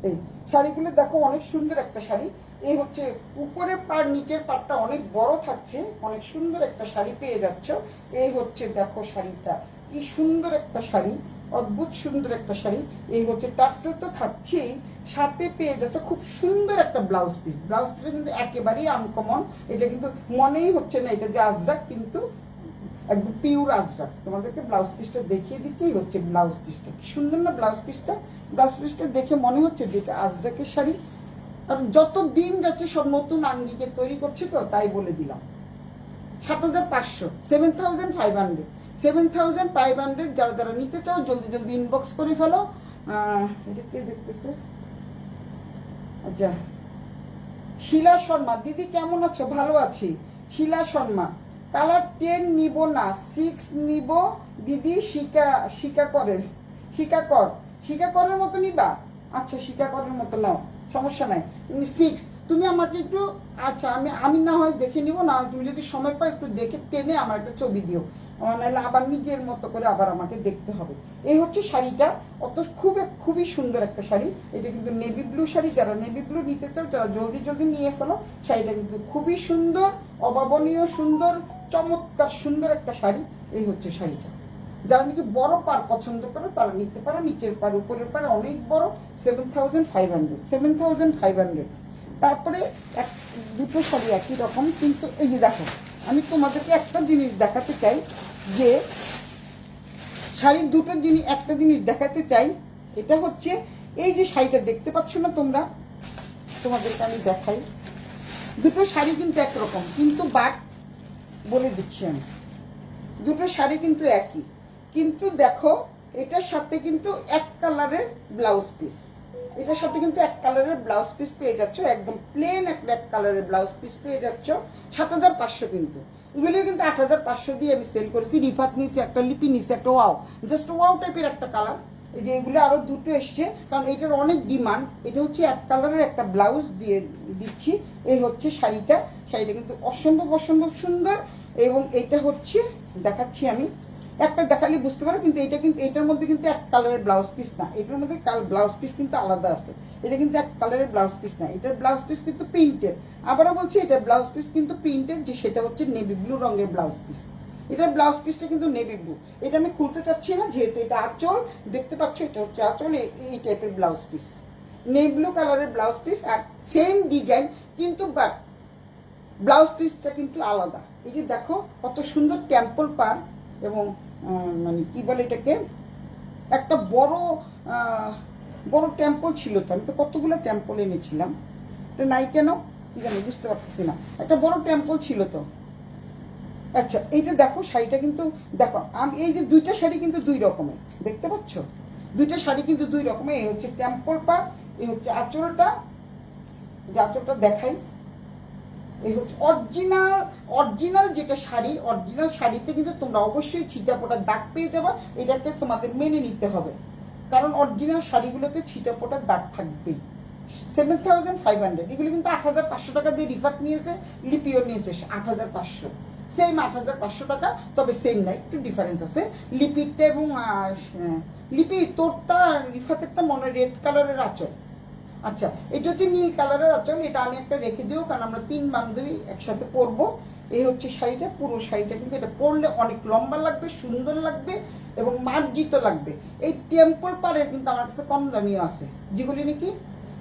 এই শাড়িগুলো দেখো, অনেক সুন্দর একটা শাড়ি। এই হচ্ছে উপরের পাড়, নিচের পাড়টা অনেক বড় থাকছে, অনেক সুন্দর একটা শাড়ি পেয়ে যাচ্ছ। এই হচ্ছে দেখো শাড়িটা, কি সুন্দর একটা শাড়ি, অদ্ভুত সুন্দর একটা শাড়ি। এই হচ্ছে টার্সেল তো থাকছেই, সাথে পেয়ে যাচ্ছ খুব সুন্দর একটা ব্লাউজ পিস। ব্লাউজ পিসটা কিন্তু একেবারেই আনকমন, এটা কিন্তু মনেই হচ্ছে না এটা যে আজরাক, কিন্তু একদম পিওর আজরাক। তোমাদেরকে ব্লাউজ পিসটা দেখিয়ে দিচ্ছি, হচ্ছে ব্লাউজ পিসটা। কি সুন্দর না ব্লাউজ পিসটা! ব্লাউজ পিসটা দেখে মনে হচ্ছে যে এটা আজরাকের শাড়ি। আর যত দিন যাচ্ছে সব নতুন আঙ্গিকে তৈরি করছে, তো তাই বলে দিলাম। 7500, 7500, 7500। যারা যারা নিতে চাও জলদি জলদি ইনবক্স করে ফেলো। এটা কে দেখতেছে? আচ্ছা, শিলা শর্মা দিদি কেমন আছো? ভালো আছি। শিলা শর্মা, কালার 10 নিব না 6 নিব দিদি। শিকাকরের মতো নিবা? আচ্ছা, শিকাকরের মতো নাও, সমস্যা নাই। 6 তুমি আমাকে একটু, আচ্ছা আমি না হয় দেখে নিব, না তুমি যদি সময় পাও একটু দেখে টেনে আমার একটা ছবি দিও, আমার নাহলে আবার নিজের মতো করে আবার আমাকে দেখতে হবে। এই হচ্ছে শাড়িটা, খুবই সুন্দর একটা শাড়ি। এটা কিন্তু নেভি ব্লু শাড়ি। যারা নেভি ব্লু নিতে চাও, যারা জলদি জলদি নিয়ে ফেলো। শাড়িটা কিন্তু খুবই সুন্দর, অভাবনীয় সুন্দর, চমৎকার সুন্দর একটা শাড়ি। এই হচ্ছে শাড়িটা। যারা নাকি বড় পার পছন্দ করে তারা নিতে পারো। নিচের পার উপরের পার অনেক বড়। 7500। তারপরে দুটো শাড়ি একই রকম, কিন্তু এই যে দেখো, আমি তোমাদেরকে একটা জিনিস দেখাতে চাই, যে শাড়ির একটা জিনিস দেখাতে চাই। এটা হচ্ছে এই যে শাড়িটা দেখতে পাচ্ছ না তোমরা, তোমাদেরকে আমি দেখাই। দুটো শাড়ি কিন্তু একরকম, কিন্তু বাট বলে দিচ্ছি আমি, দুটো শাড়ি কিন্তু একই, কিন্তু দেখো এটার সাথে কিন্তু এক কালারের ব্লাউজ পিস। এটার সাথে কিন্তু এক কালারের ব্লাউজ পিস পেয়ে যাচ্ছ, একদম প্লেন একটা এক কালারের ব্লাউজ পিস পেয়ে যাচ্ছ। 7500 কিন্তু। এগুলো কিন্তু 8500 দিয়ে আমি সেল করেছি। রিফাত নিচে একটা, লিপি নিচে একটা, ওয়াও, জাস্ট ওয়াও টাইপের একটা কালার। এই যে এগুলো আরো দুটো এসছে, কারণ এটার অনেক ডিমান্ড। এটা হচ্ছে এক কালারের একটা ব্লাউজ দিয়ে দিচ্ছি। এই হচ্ছে শাড়িটা কিন্তু অসম্ভব সুন্দর। এবং এটা হচ্ছে দেখাচ্ছি আমি, একটা দেখালে বুঝতে পারো, কিন্তু এটার মধ্যে কিন্তু এক কালারের ব্লাউজ পিস না। এটার মধ্যে ব্লাউজ পিস কিন্তু আলাদা আছে। এটা কিন্তু এক কালারের ব্লাউজ পিস না, এটার ব্লাউজ পিস কিন্তু প্রিন্টেড। আবারও বলছি, এটা ব্লাউজ পিস কিন্তু প্রিন্টেড, যে সেটা হচ্ছে নেভি ব্লু রঙের ব্লাউজ পিস। এটার ব্লাউজ পিসটা কিন্তু নেভি ব্লু। এটা আমি খুলতে চাচ্ছি না, যেহেতু এটা আঁচল, দেখতে পাচ্ছ এটা হচ্ছে আঁচল। এই টাইপের ব্লাউজ পিস, নেভি ব্লু কালারের ব্লাউজ পিস, আর সেম ডিজাইন, কিন্তু বাট ব্লাউজ পিসটা কিন্তু আলাদা। এই যে দেখো কত সুন্দর টেম্পল পার, এবং মানে কি বলে এটাকে, একটা বড় টেম্পল ছিল। তো আমি তো কতগুলো টেম্পল এনেছিলাম, এটা নাই কেন কি জানি, বুঝতে পারতেছি না। একটা বড় টেম্পল ছিল তো। আচ্ছা, এইটা দেখো শাড়িটা কিন্তু দেখো, আমি এই যে দুইটা শাড়ি কিন্তু দুই রকমের, দেখতে পাচ্ছ? দুইটা শাড়ি কিন্তু দুই রকমের। এই হচ্ছে টেম্পল পার, এই হচ্ছে আঁচলটা। যে আঁচলটা দেখাই, এই হচ্ছে অরিজিনাল যেটা শাড়ি। অরিজিনাল শাড়িতে কিন্তু তোমরা অবশ্যই ছিটা ফোটার দাগ পেয়ে যাবে। এটাকে তোমাদের মেনে নিতে হবে, কারণ অরিজিনাল শাড়িগুলোতে ছিটা ফোটার দাগ থাকবেই। 7500। এগুলো কিন্তু 8500 টাকা দিয়ে রিফাত নিয়েছে, লিপিও নিয়েছে 8500। সেম 8500 টাকা, তবে সেম না, একটু ডিফারেন্স আছে। লিপিরটা এবং লিপি তোরটা রিফাতেরটা মনে রেড কালারের আঁচল। আচ্ছা, এটা হচ্ছে নীল কালারের আঁচল। এটা আমি একটা রেখে দেবো, কারণ আমরা 3 বান্ধবী একসাথে পরবো। এই হচ্ছে শাড়িটা, পুরো শাড়িটা কিন্তু এটা পরলে অনেক লম্বা লাগবে, সুন্দর লাগবে এবং মার্জিত লাগবে। এই টেম্পল পাড়ের কিন্তু আমার কাছে কম দামিও আছে, যেগুলি নাকি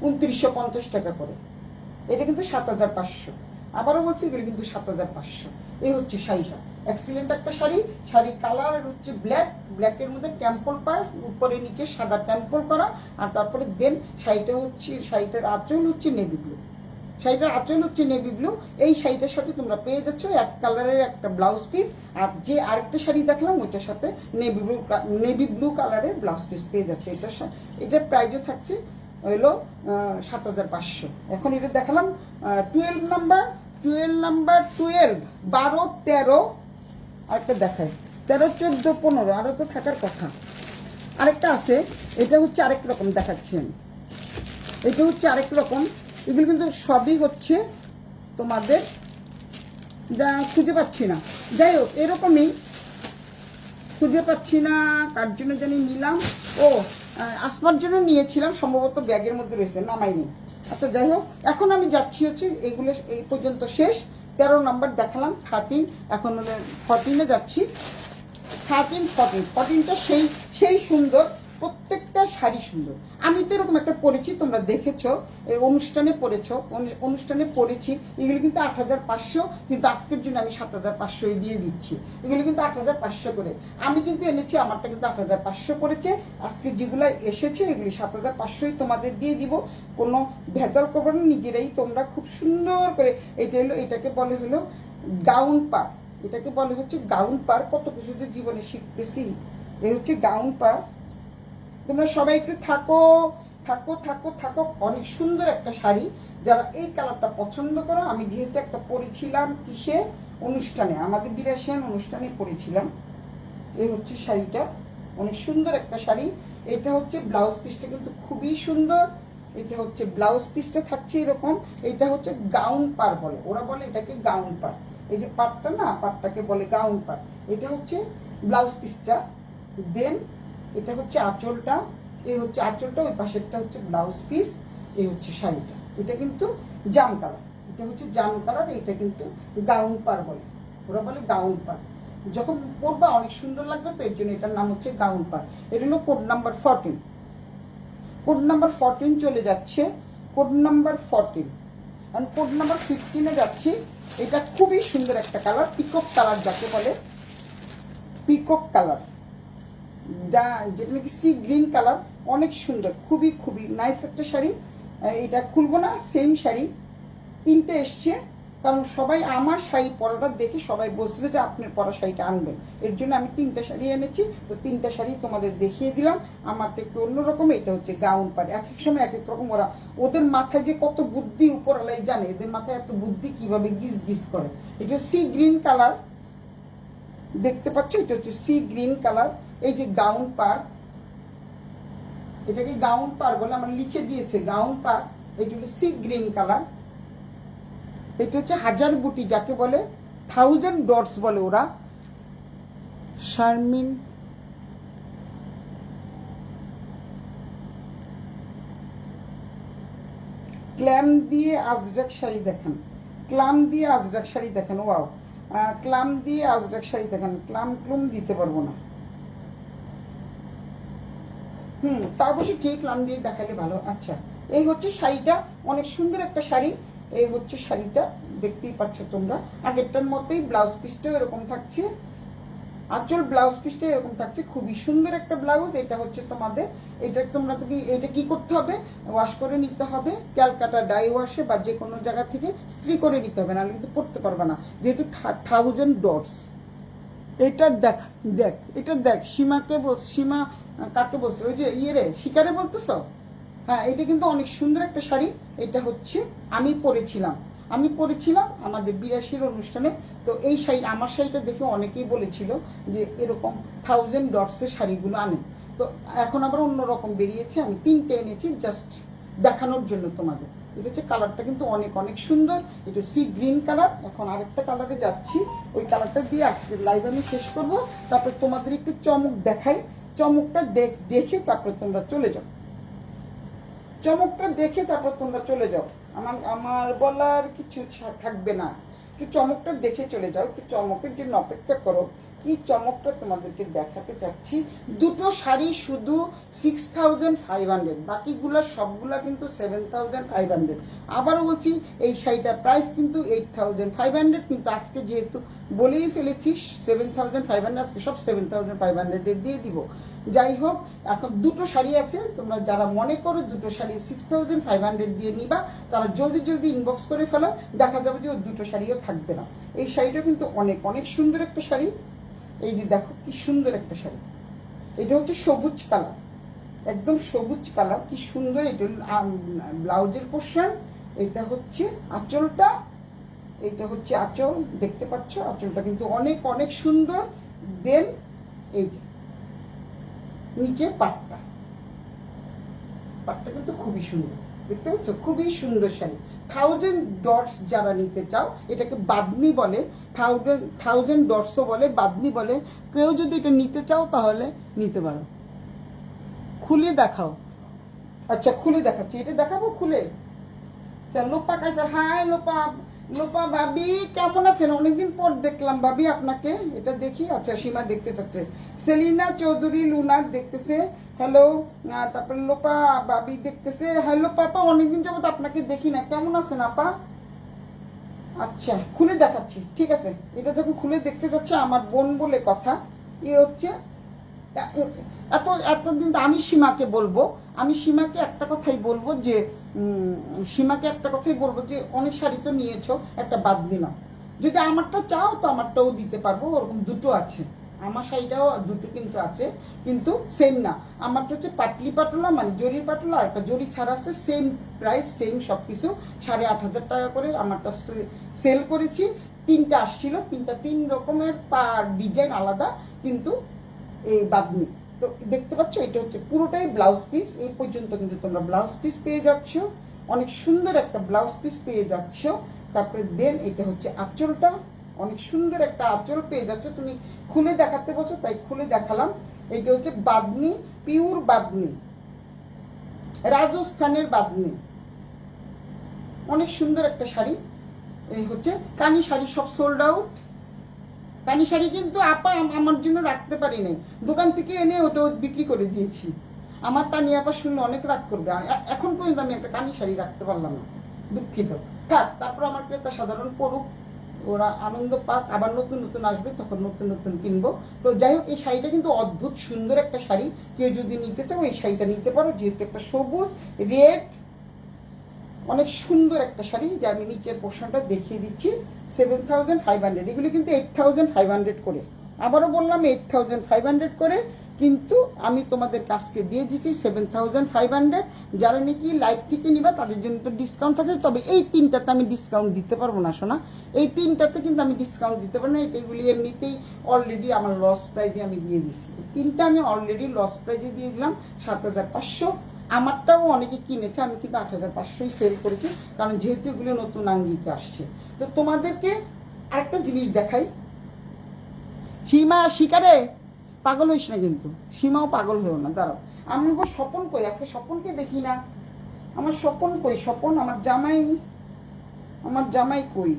2950 টাকা করে। এটা কিন্তু 7500। আবারও বলছি, এগুলি কিন্তু 7500। এই হচ্ছে শাড়িটা, এক্সিলেন্ট একটা শাড়ি। শাড়ির কালার হচ্ছে ব্ল্যাকের মধ্যে টেম্পল পার, উপরে নিচে সাদা টেম্পল করা। আর তারপরে দেন শাড়িটার আঁচল হচ্ছে নেভি ব্লু। শাড়িটার আঁচল হচ্ছে নেভি ব্লু। এই শাড়িটার সাথে তোমরা পেয়ে যাচ্ছ এক কালারের একটা ব্লাউজ পিস, আর যে আরেকটা শাড়ি দেখলাম ওইটার সাথে নেভি ব্লু কালারের ব্লাউজ পিস পেয়ে যাচ্ছে। এটার প্রাইসও থাকছে হইলো 7500। এখন এটা দেখালাম 12 নাম্বার, 12, 12, 13। আরেকটা দেখায় 13, 14, 15, আরও তো থাকার কথা। আরেকটা আছে, এটা হচ্ছে আরেক রকম দেখাচ্ছি আমি। এটা হচ্ছে আরেক রকম। এগুলো কিন্তু সবই হচ্ছে তোমাদের, যা খুঁজে পাচ্ছি না, যাই হোক এরকমই খুঁজে পাচ্ছি না, কার জন্য জানি নিলাম। ও, আসমার জন্য নিয়েছিলাম, সম্ভবত ব্যাগের মধ্যে রয়েছে, নামাইনি। আচ্ছা যাই হোক, এখন আমি যাচ্ছি হচ্ছে এইগুলো এই পর্যন্ত শেষ। 13 নাম্বার দেখালাম, 13, এখন 14-এ যাচ্ছি। 13, 14টা সেই সুন্দর। প্রত্যেকটা শাড়ি সুন্দর। আমি তো এরকম একটা পরেছি, তোমরা দেখেছো, এই অনুষ্ঠানে পরেছো, অনুষ্ঠানে পরেছি। এগুলো কিন্তু 8,500, কিন্তু আজকের জন্য আমি 7,500 দিয়ে দিচ্ছি। এগুলো কিন্তু 8,500 করে। আমি কিন্তু এনেছি, আমারটা কিন্তু 8,500 পড়েছে। আজকে যেগুলো এসেছে এগুলি 7,500 তোমাদের দিয়ে দিব। কোনো ভেজাল করবো না, নিজেরাই তোমরা খুব সুন্দর করে। এটা হলো, এটাকে বলে হলো গাউন পার। এটাকে বলে হচ্ছে গাউন পার। কত কিছু যে জীবনে শিখতেছি। এই হচ্ছে গাউন পার। তোমরা সবাই একটু থাকো থাকো থাকো থাকো। অনেক সুন্দর একটা শাড়ি। যারা এই কালারটা পছন্দ করো, আমি যেহেতু একটা পরেছিলাম কিসে, অনুষ্ঠানে, আমাদের বিরাশিয়ান অনুষ্ঠানে পরেছিলাম। এই হচ্ছে শাড়িটা, অনেক সুন্দর একটা শাড়ি। এটা হচ্ছে ব্লাউজ পিসটা কিন্তু খুবই সুন্দর। এটা হচ্ছে ব্লাউজ পিসটা থাকছে এরকম। এটা হচ্ছে গাউন পার বলে, ওরা বলে এটাকে গাউন পার। এই যে পাটটা না, পাটটাকে বলে গাউন পার। এটা হচ্ছে ব্লাউজ পিসটা। দেন এটা হচ্ছে আঁচলটা। এই হচ্ছে আঁচলটা, ওই পাশেরটা হচ্ছে ব্লাউজ পিস। এই হচ্ছে শাড়িটা। এটা কিন্তু জাম কালার, এটা হচ্ছে জাম কালার। এটা কিন্তু গাউন পার বলে, ওরা বলে গাউন পার। যখন পরবা অনেক সুন্দর লাগবে, তো এর জন্য এটার নাম হচ্ছে গাউন পার। এটা হলো কোড নাম্বার 14। কোড নাম্বার 14 চলে যাচ্ছে, কোড নাম্বার 14। আর কোড নাম্বার 15-এ যাচ্ছি। এটা খুবই সুন্দর একটা কালার, পিকক কালার যাকে বলে, পিকক কালার, যেটা নাকি সি গ্রিন কালার। অনেক সুন্দর, খুবই খুবই নাইস একটা শাড়ি। এটা খুলবো না, সেম শাড়ি 3টে এসছে। কারণ সবাই আমার শাড়ি পরাটা দেখে সবাই বলছিল যে আপনার পরা শাড়িটা আনবেন। এর জন্য আমি 3টা শাড়ি এনেছি। তো 3টা শাড়ি তোমাদের দেখিয়ে দিলাম। আমারটা একটু অন্যরকম। এটা হচ্ছে গাউন পার। এক এক সময় এক এক রকম। ওদের মাথায় যে কত বুদ্ধি উপরওয়ালাই জানে, এদের মাথায় এত বুদ্ধি কিভাবে গিজ গিজ করে। এটা সি গ্রিন কালার, দেখতে পাচ্ছ, এটা হচ্ছে সি গ্রিন কালার। এই যে গাউন পার, এটাকে গাউন পার বলে, আমার লিখে দিয়েছে গাউন পার। এটা হলো সি গ্রিন কালার। এটা হচ্ছে হাজার বুটি যাকে বলে, 1000 ডটস বলে ওরা। শারমিন ক্ল্যাম দিয়ে আজরাক শাড়ি দেখান, ক্লাম দিয়ে আজরাক শাড়ি দেখান। ওয়াও, ক্লাম দিয়ে আজরাক শাড়ি দেখান। ক্লুম দিতে পারবো না। তা অবশ্যই ঠিক, ক্লাম দিয়ে দেখালে ভালো। আচ্ছা, এই হচ্ছে শাড়িটা, অনেক সুন্দর একটা শাড়ি। এই হচ্ছে শাড়িটা, দেখতেই পাচ্ছ তোমরা। আগেরটার মতোই ব্লাউজ পিসটাও এরকম থাকছে, আঁচল ব্লাউজ পিসটা এরকম থাকছে। খুবই সুন্দর একটা ব্লাউজ। এটা হচ্ছে তোমাদের, এটা তোমরা এটা কি করতে হবে, ওয়াশ করে নিতে হবে ক্যালকাটা ডাই ওয়াশে, বা যে কোনো জায়গা থেকে ইস্ত্রি করে নিতে হবে, নাহলে কিন্তু পরতে পারবে না, যেহেতু 1000 ডটস। এটা দেখ, দেখ এটা দেখ, সীমাকে বল, সীমা কাকে বলছে, ওই যে ইয়ে রে, শিকারে বলতেছ। হ্যাঁ, এটা কিন্তু অনেক সুন্দর একটা শাড়ি। এটা হচ্ছে আমি পরেছিলাম আমাদের 82-র অনুষ্ঠানে। তো এই শাড়ি, আমার শাড়িটা দেখে অনেকেই বলেছিল যে এরকম 1000 ডটসের শাড়িগুলো আনেন। তো এখন আবার অন্যরকম বেরিয়েছে, আমি 3টে এনেছি জাস্ট দেখানোর জন্য তোমাদের। এটা হচ্ছে কালারটা কিন্তু অনেক অনেক সুন্দর। এটা সি গ্রিন কালার। এখন আরেকটা কালারে যাচ্ছি, ওই কালারটা দিয়ে আজকের লাইভ আমি শেষ করব। তারপর তোমাদের একটু চমক দেখাই। চমকটা দেখে তারপর তোমরা চলে যাও, চমকটা দেখে তারপর তোমরা চলে যাও। আমার বলার কিছু থাকবে না, একটু চমকটা দেখে চলে যাও। একটু চমকের জন্য অপেক্ষা করো। কি চমকটা তোমাদেরকে দেখাতে চাচ্ছি। দুটো শাড়ি শুধু 6500, বাকিগুলো সবগুলা কিন্তু 7500। আবারও বলছি, এই শাড়িটার প্রাইস কিন্তু 8500, কিন্তু আজকে যেহেতু বলেই ফেলেছি 7500, আজকে সব 7500 দিয়ে দিব। যাই হোক, এখন দুটো শাড়ি আছে। তোমরা যারা মনে করো দুটো শাড়ি 6500 দিয়ে নিবা, তারা জলদি জলদি ইনবক্স করে ফেলো। দেখা যাবে যে ওর দুটো শাড়িও থাকবে না। এই শাড়িটা কিন্তু অনেক অনেক সুন্দর একটা শাড়ি। এই যে দেখো কি সুন্দর একটা শাড়ি। এটা হচ্ছে সবুজ কালার, একদম সবুজ কালার, কি সুন্দর। এটা ব্লাউজের পোর্শন। এটা হচ্ছে আঁচলটা, এইটা হচ্ছে আঁচল, দেখতে পাচ্ছ আঁচলটা কিন্তু অনেক অনেক সুন্দর। দেন এই যে নিচে পাটটা, পাটটা কিন্তু খুবই সুন্দর, দেখতে পাচ্ছ, খুবই সুন্দর শাড়ি। 1000 ডটস যারা নিতে চাও, এটাকে বাদনি বলে, 1000 ডটসও বলে, বাদনি বলে। কেউ যদি এটা নিতে চাও তাহলে নিতে পারো। খুলে দেখাও। আচ্ছা, খুলে দেখাচ্ছি, এটা দেখাবো খুলে। চল লোপা কাছে, হাই লোপা, লোপা ভাবি কেমন আছেন? অনেকদিন পর দেখলাম ভাবি আপনাকে। এটা দেখি, আচ্ছা সীমা দেখতে চাচ্ছে, সেলিনা চৌধুরী লুনা দেখতেছে, হ্যালো। তারপরে লোপা ভাবি দেখতেছে, হ্যালো পাপা, অনেকদিন যাবত আপনাকে দেখি না, কেমন আছেন আপা? আচ্ছা খুলে দেখাচ্ছি, ঠিক আছে। এটা যখন খুলে দেখতে যাচ্ছে, আমার বোন বলে কথা, এ হচ্ছে এত এতদিন আমি সীমাকে বলবো, আমি সীমাকে একটা কথাই বলবো যে সীমাকে একটা কথাই বলবো যে অনেক শাড়ি তো নিয়েছো, একটা বাদলি নাও। যদি আমারটা চাও তো আমারটাও দিতে পারবো, ওরকম দুটো আছে, আমার শাড়িটাও দুটো কিন্তু আছে, কিন্তু সেম না। আমারটা হচ্ছে পাটলি পাটলা, মানে জরির পাটলা, আর একটা জরি ছাড়া আছে, সেম প্রাইস, সেম সব কিছু, 8,500 টাকা করে আমারটা সেল করেছি। তিনটা আসছিল, তিন রকমের পার ডিজাইন আলাদা, কিন্তু এই বাদনি। তো দেখতে পাচ্ছ, এটা হচ্ছে পুরোটাই ব্লাউজ পিস, এই পর্যন্ত কিন্তু তোমরা ব্লাউজ পিস পেয়ে যাচ্ছ, অনেক সুন্দর একটা ব্লাউজ পিস পেয়ে যাচ্ছ। তারপরে দেন এটা হচ্ছে আঁচলটা, অনেক সুন্দর একটা আঁচল পেয়ে যাচ্ছ। তুমি খুলে দেখাতে বলছো তাই খুলে দেখালাম। এটা হচ্ছে বাদনি, পিওর বাদনি, রাজস্থানের বাদনি, অনেক সুন্দর একটা শাড়ি। এই হচ্ছে কানি শাড়ি, সব সোল্ড আউট। কানি শাড়ি কিন্তু আপা আমার জন্য রাখতে পারি নাই, দোকান থেকে এনে ওটা বিক্রি করে দিয়েছি। আমার তানি আপা শুনলে অনেক রাগ করবে, এখন পর্যন্ত আমি একটা কানি শাড়ি রাখতে পারলাম না, দুঃখিত। থাক, তারপর আমার ক্রেতা সাধারণ পড়ুক, ওরা আনন্দ পাক, আবার নতুন নতুন আসবে, তখন নতুন নতুন কিনবো। তো যাই হোক, এই শাড়িটা কিন্তু অদ্ভুত সুন্দর একটা শাড়ি, কেউ যদি নিতে চাও এই শাড়িটা নিতে পারো, যেহেতু একটা সবুজ রেড, অনেক সুন্দর একটা শাড়ি, যে আমি নিচের পোর্শনটা দেখিয়ে দিচ্ছি। 7,500, এগুলি কিন্তু 8,500 করে, আবারও বললাম 8,500 করে, কিন্তু আমি তোমাদের কাছকে দিয়ে দিচ্ছি 7,500। যারা নাকি লাইভ থেকে নিবা তাদের জন্য তো ডিসকাউন্ট থাকে, তবে এই তিনটাতে আমি ডিসকাউন্ট দিতে পারবো না শোনা, এই তিনটাতে কিন্তু আমি ডিসকাউন্ট দিতে পারবো না। এগুলি এমনিতেই অলরেডি আমার লস প্রাইজে আমি দিয়ে দিচ্ছি, তিনটা আমি অলরেডি লস প্রাইজে দিয়ে দিলাম 7,500। আমারটাও অনেকে কিনেছে, আমি কিন্তু 8,500 সেল করেছি, কারণ যেহেতু এগুলো নতুন আঙ্গিকে আসছে। তো তোমাদেরকে আরেকটা জিনিস দেখাই, সীমা শিকারে পাগল হইস না, কিন্তু সীমাও পাগল হয়েও না, দাঁড়াও। আমি স্বপন কই, আজকে স্বপনকে দেখি না, আমার স্বপন কই, স্বপন আমার জামাই কই?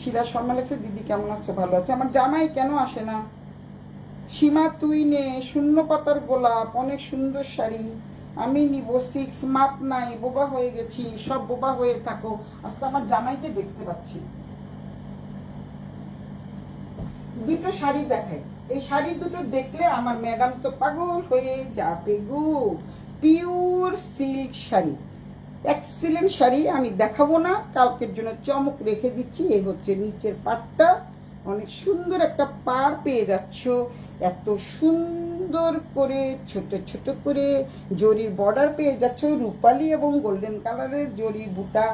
শিলা শর্মা লেগেছে, দিদি কেমন আছো? ভালো আছে। আমার জামাই কেন আসে না? সীমা তুই নে, শূন্য পাতার গোলাপ, অনেক সুন্দর শাড়ি, আমি নিব 6, মাপ নাই, বোবা হয়ে গেছি। সব বোবা হয়ে থাকো, আজকে আমার জামাইকে দেখতে পাচ্ছি। দুটো শাড়ি দেখাই, এই শাড়ি দুটো দেখলে আমার ম্যাডাম তো পাগল হয়ে যাবে গো। Pure silk sari, excellent sari, আমি দেখাবো না, কালকের জন্য চমক রেখে দিচ্ছি। এই হচ্ছে নিচের পাটটা, অনেক সুন্দর একটা পার পেয়ে যাচ্ছ, এত সুন্দর করে ছোট ছোট করে জরির বর্ডার পেয়ে যাচ্ছ, রূপালি এবং গোল্ডেন কালারের জরি বুটা,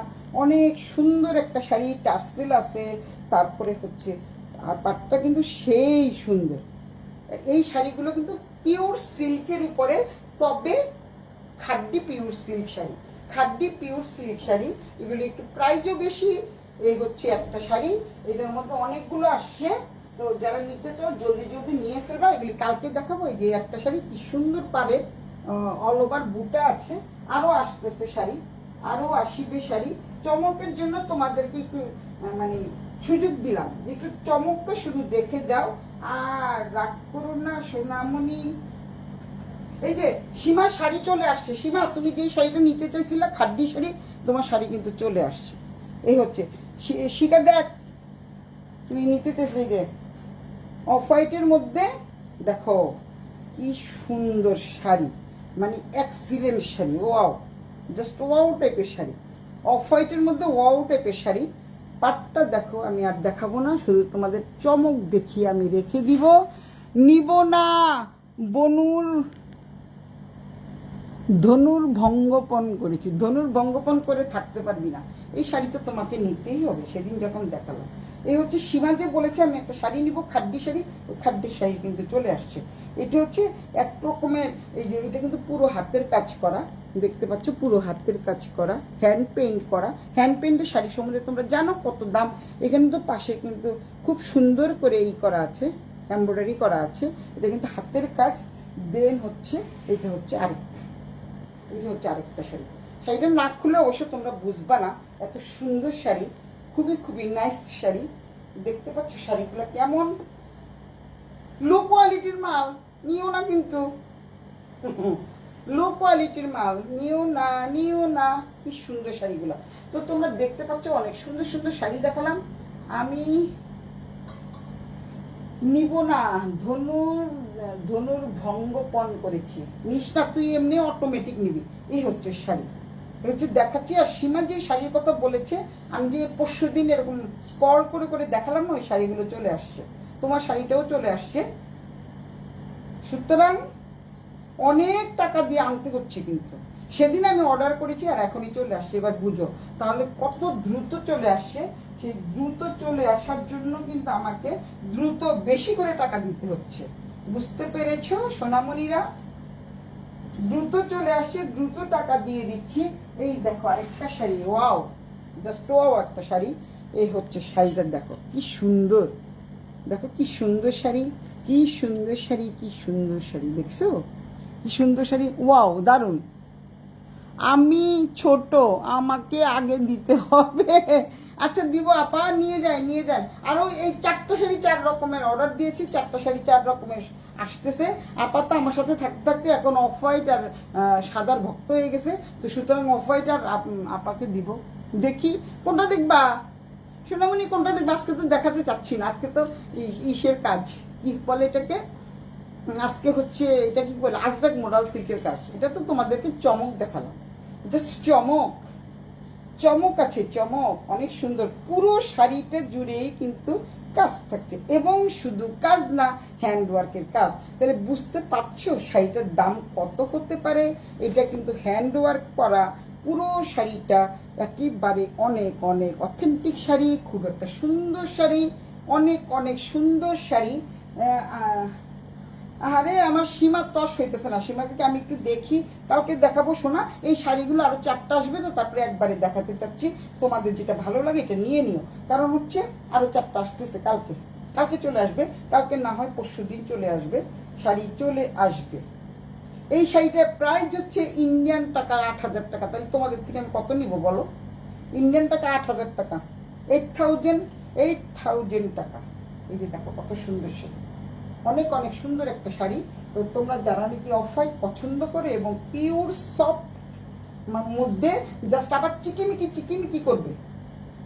অনেক সুন্দর একটা শাড়ি, টার্সেল আছে। তারপরে হচ্ছে আর পাটটা কিন্তু সেই সুন্দর। এই শাড়িগুলো কিন্তু পিওর সিল্কের উপরে, তবে খাড্ডি pure silk sari, খাড্ডি pure silk sari, এগুলি একটু প্রাইজও বেশি। এই হচ্ছে একটা শাড়ি, এদের মধ্যে অনেকগুলো আসছে, তো যারা নিতে চাও জলদি জলদি নিয়ে ফেলবা। এগুলি কালকে দেখাবো। এই যে একটা শাড়ি কি সুন্দর পারে, অল ওভার বুটা আছে, আরও আসতেছে শাড়ি, আরও আসিবে শাড়ি। চমকের জন্য তোমাদেরকে একটু মানে সুযোগ দিলাম, যে একটু চমকটা শুধু দেখে যাও, আর রাগ করো না সোনামণি। এই যে সীমা শাড়ি চলে আসছে, সীমা তুমি যেই শাড়িটা নিতে চাইছিলা খাড্ডি শাড়ি, তোমার শাড়ি কিন্তু চলে আসছে। এই হচ্ছে শিখা, দেখ তুমি নিতে চাইছিলে যে অফ হোয়াইটের মধ্যে, দেখো কি সুন্দর শাড়ি, মানে excellent sari, wow, just wow টাইপের শাড়ি, অফ হোয়াইটের মধ্যে ওয়াও টাইপের শাড়ি। পাটটা দেখো, আমি আর দেখাবো না, শুধু তোমাদের চমক দেখিয়ে আমি রেখে দিব। নিব না, বনুর ধনুর ভঙ্গপন করেছি, ধনুর ভঙ্গপন করে থাকতে পারবি না, এই শাড়ি তো তোমাকে নিতেই হবে, সেদিন যখন দেখালাম। এই হচ্ছে সীমা যে বলেছে আমি একটা শাড়ি নিব খাড্ডি শাড়ি, ওই খাড্ডি শাড়ি কিন্তু চলে আসছে। এটা হচ্ছে এক রকমের, এই যে এটা কিন্তু পুরো হাতের কাজ করা, দেখতে পাচ্ছ, পুরো হাতের কাজ করা, হ্যান্ড পেইন্ট করা। হ্যান্ড পেইন্টের শাড়ি সম্বন্ধে তোমরা জানো কত দাম। এখানে তো পাশে কিন্তু খুব সুন্দর করে এই করা আছে, এমব্রয়ডারি করা আছে, এটা কিন্তু হাতের কাজ। দেন হচ্ছে এটা হচ্ছে আরেকটা শাড়ি, শাড়িটা না খুলে অবশ্য তোমরা বুঝবা না, এত সুন্দর শাড়ি, খুবই খুবই নাইস শাড়ি। দেখতে পাচ্ছ শাড়িগুলো কেমন, লো কোয়ালিটির মাল, নিও না কিন্তু, লো কোয়ালিটির মাল নিও না, নিও না। কি সুন্দর শাড়িগুলো। তো তোমরা দেখতে পাচ্ছ অনেক সুন্দর সুন্দর শাড়ি দেখালাম। আমি নিব না, ধনুর ভঙ্গপণ করেছি। নিস না তুই, এমনি অটোমেটিক নিবি। এই হচ্ছে শাড়ি, এই হচ্ছে দেখাচ্ছি। আর সীমা যে শাড়ির কথা বলেছে, আমি যে পরশু দিন এরকম স্ক্রল করে করে দেখালাম না, ওই শাড়িগুলো চলে আসছে, তোমার শাড়িটাও চলে আসছে। সুতরাং অনেক টাকা দিয়ে আনতে হচ্ছে, কিন্তু সেদিন আমি অর্ডার করেছি আর এখনই চলে আসছে। এবার বুঝো তাহলে কত দ্রুত চলে আসছে। সেই দ্রুত চলে আসার জন্য কিন্তু আমাকে দ্রুত বেশি করে টাকা দিতে হচ্ছে, বুঝতে পেরেছো সোনামণিরা? দ্রুত চলে আসছে, দ্রুত টাকা দিয়ে দিচ্ছি। এই দেখো আরেকটা শাড়ি, ওয়াও, জাস্ট ওয়াও একটা শাড়ি। এই হচ্ছে শাড়িটা, দেখো কি সুন্দর, দেখো কি সুন্দর শাড়ি, কি সুন্দর শাড়ি, কি সুন্দর শাড়ি, দেখছো কি সুন্দর শাড়ি, ওয়াও, দারুণ। আমি ছোট, আমাকে আগে দিতে হবে। আচ্ছা দিব আপা, নিয়ে যান নিয়ে যান। আরও এই 4টা শাড়ি 4 রকমের অর্ডার দিয়েছি, 4টা শাড়ি 4 রকমের আসতেছে। আপা তো আমার সাথে থাকতে থাকতে এখন অফ হোয়াইট আর সাদার ভক্ত হয়ে গেছে, তো সুতরাং অফ হোয়াইট আর আপাকে দিব। দেখি কোনটা দেখবা সোনামণি, কোনটা দেখবা? আজকে তো দেখাতে চাচ্ছি না, আজকে তো ইসের কাজ, কি বলে এটাকে, আজকে হচ্ছে এটা কি বলে, আজরাক মডাল সিল্কের কাজ। এটা তো তোমাদেরকে চমক দেখালাম, জাস্ট চমক, চমক আছে, চমক অনেক সুন্দর। পুরো শাড়িটা জুড়েই কিন্তু কাজ থাকছে, এবং শুধু কাজ না, হ্যান্ডওয়ার্কের কাজ। তাহলে বুঝতে পারছো শাড়িটার দাম কত হতে পারে। এটা কিন্তু হ্যান্ডওয়ার্ক করা পুরো শাড়িটা, একেবারে অনেক অনেক অথেন্টিক শাড়ি, খুব একটা সুন্দর শাড়ি, অনেক অনেক সুন্দর শাড়ি। আরে আমার সীমা তস হইতেছে না, সীমাকে আমি একটু দেখি, কালকে দেখাবো শোনা। এই শাড়িগুলো আরো 4টা আসবে, তো তারপরে একবারে দেখাতে চাচ্ছি। তোমাদের যেটা ভালো লাগে এটা নিয়ে নিও, কারণ হচ্ছে আরো 4টা আসতেছে কালকে, কালকে চলে আসবে, কালকে না হয় পরশু দিন চলে আসবে, শাড়ি চলে আসবে। এই শাড়িটার প্রাইস হচ্ছে ইন্ডিয়ান টাকা 8,000 টাকা। তাহলে তোমাদের থেকে আমি কত নিব বলো? ইন্ডিয়ান টাকা 8,000 টাকা, 8,000 টাকা। এই যে দেখো কত সুন্দর শাড়ি, অনেক অনেক সুন্দর একটা শাড়ি। তো তোমরা যারা নাকি অফ হোয়াইট পছন্দ করে এবং পিওর সফট মধ্যে জাস্ট আবার চিকিমিকি চিকিমিকি করবে,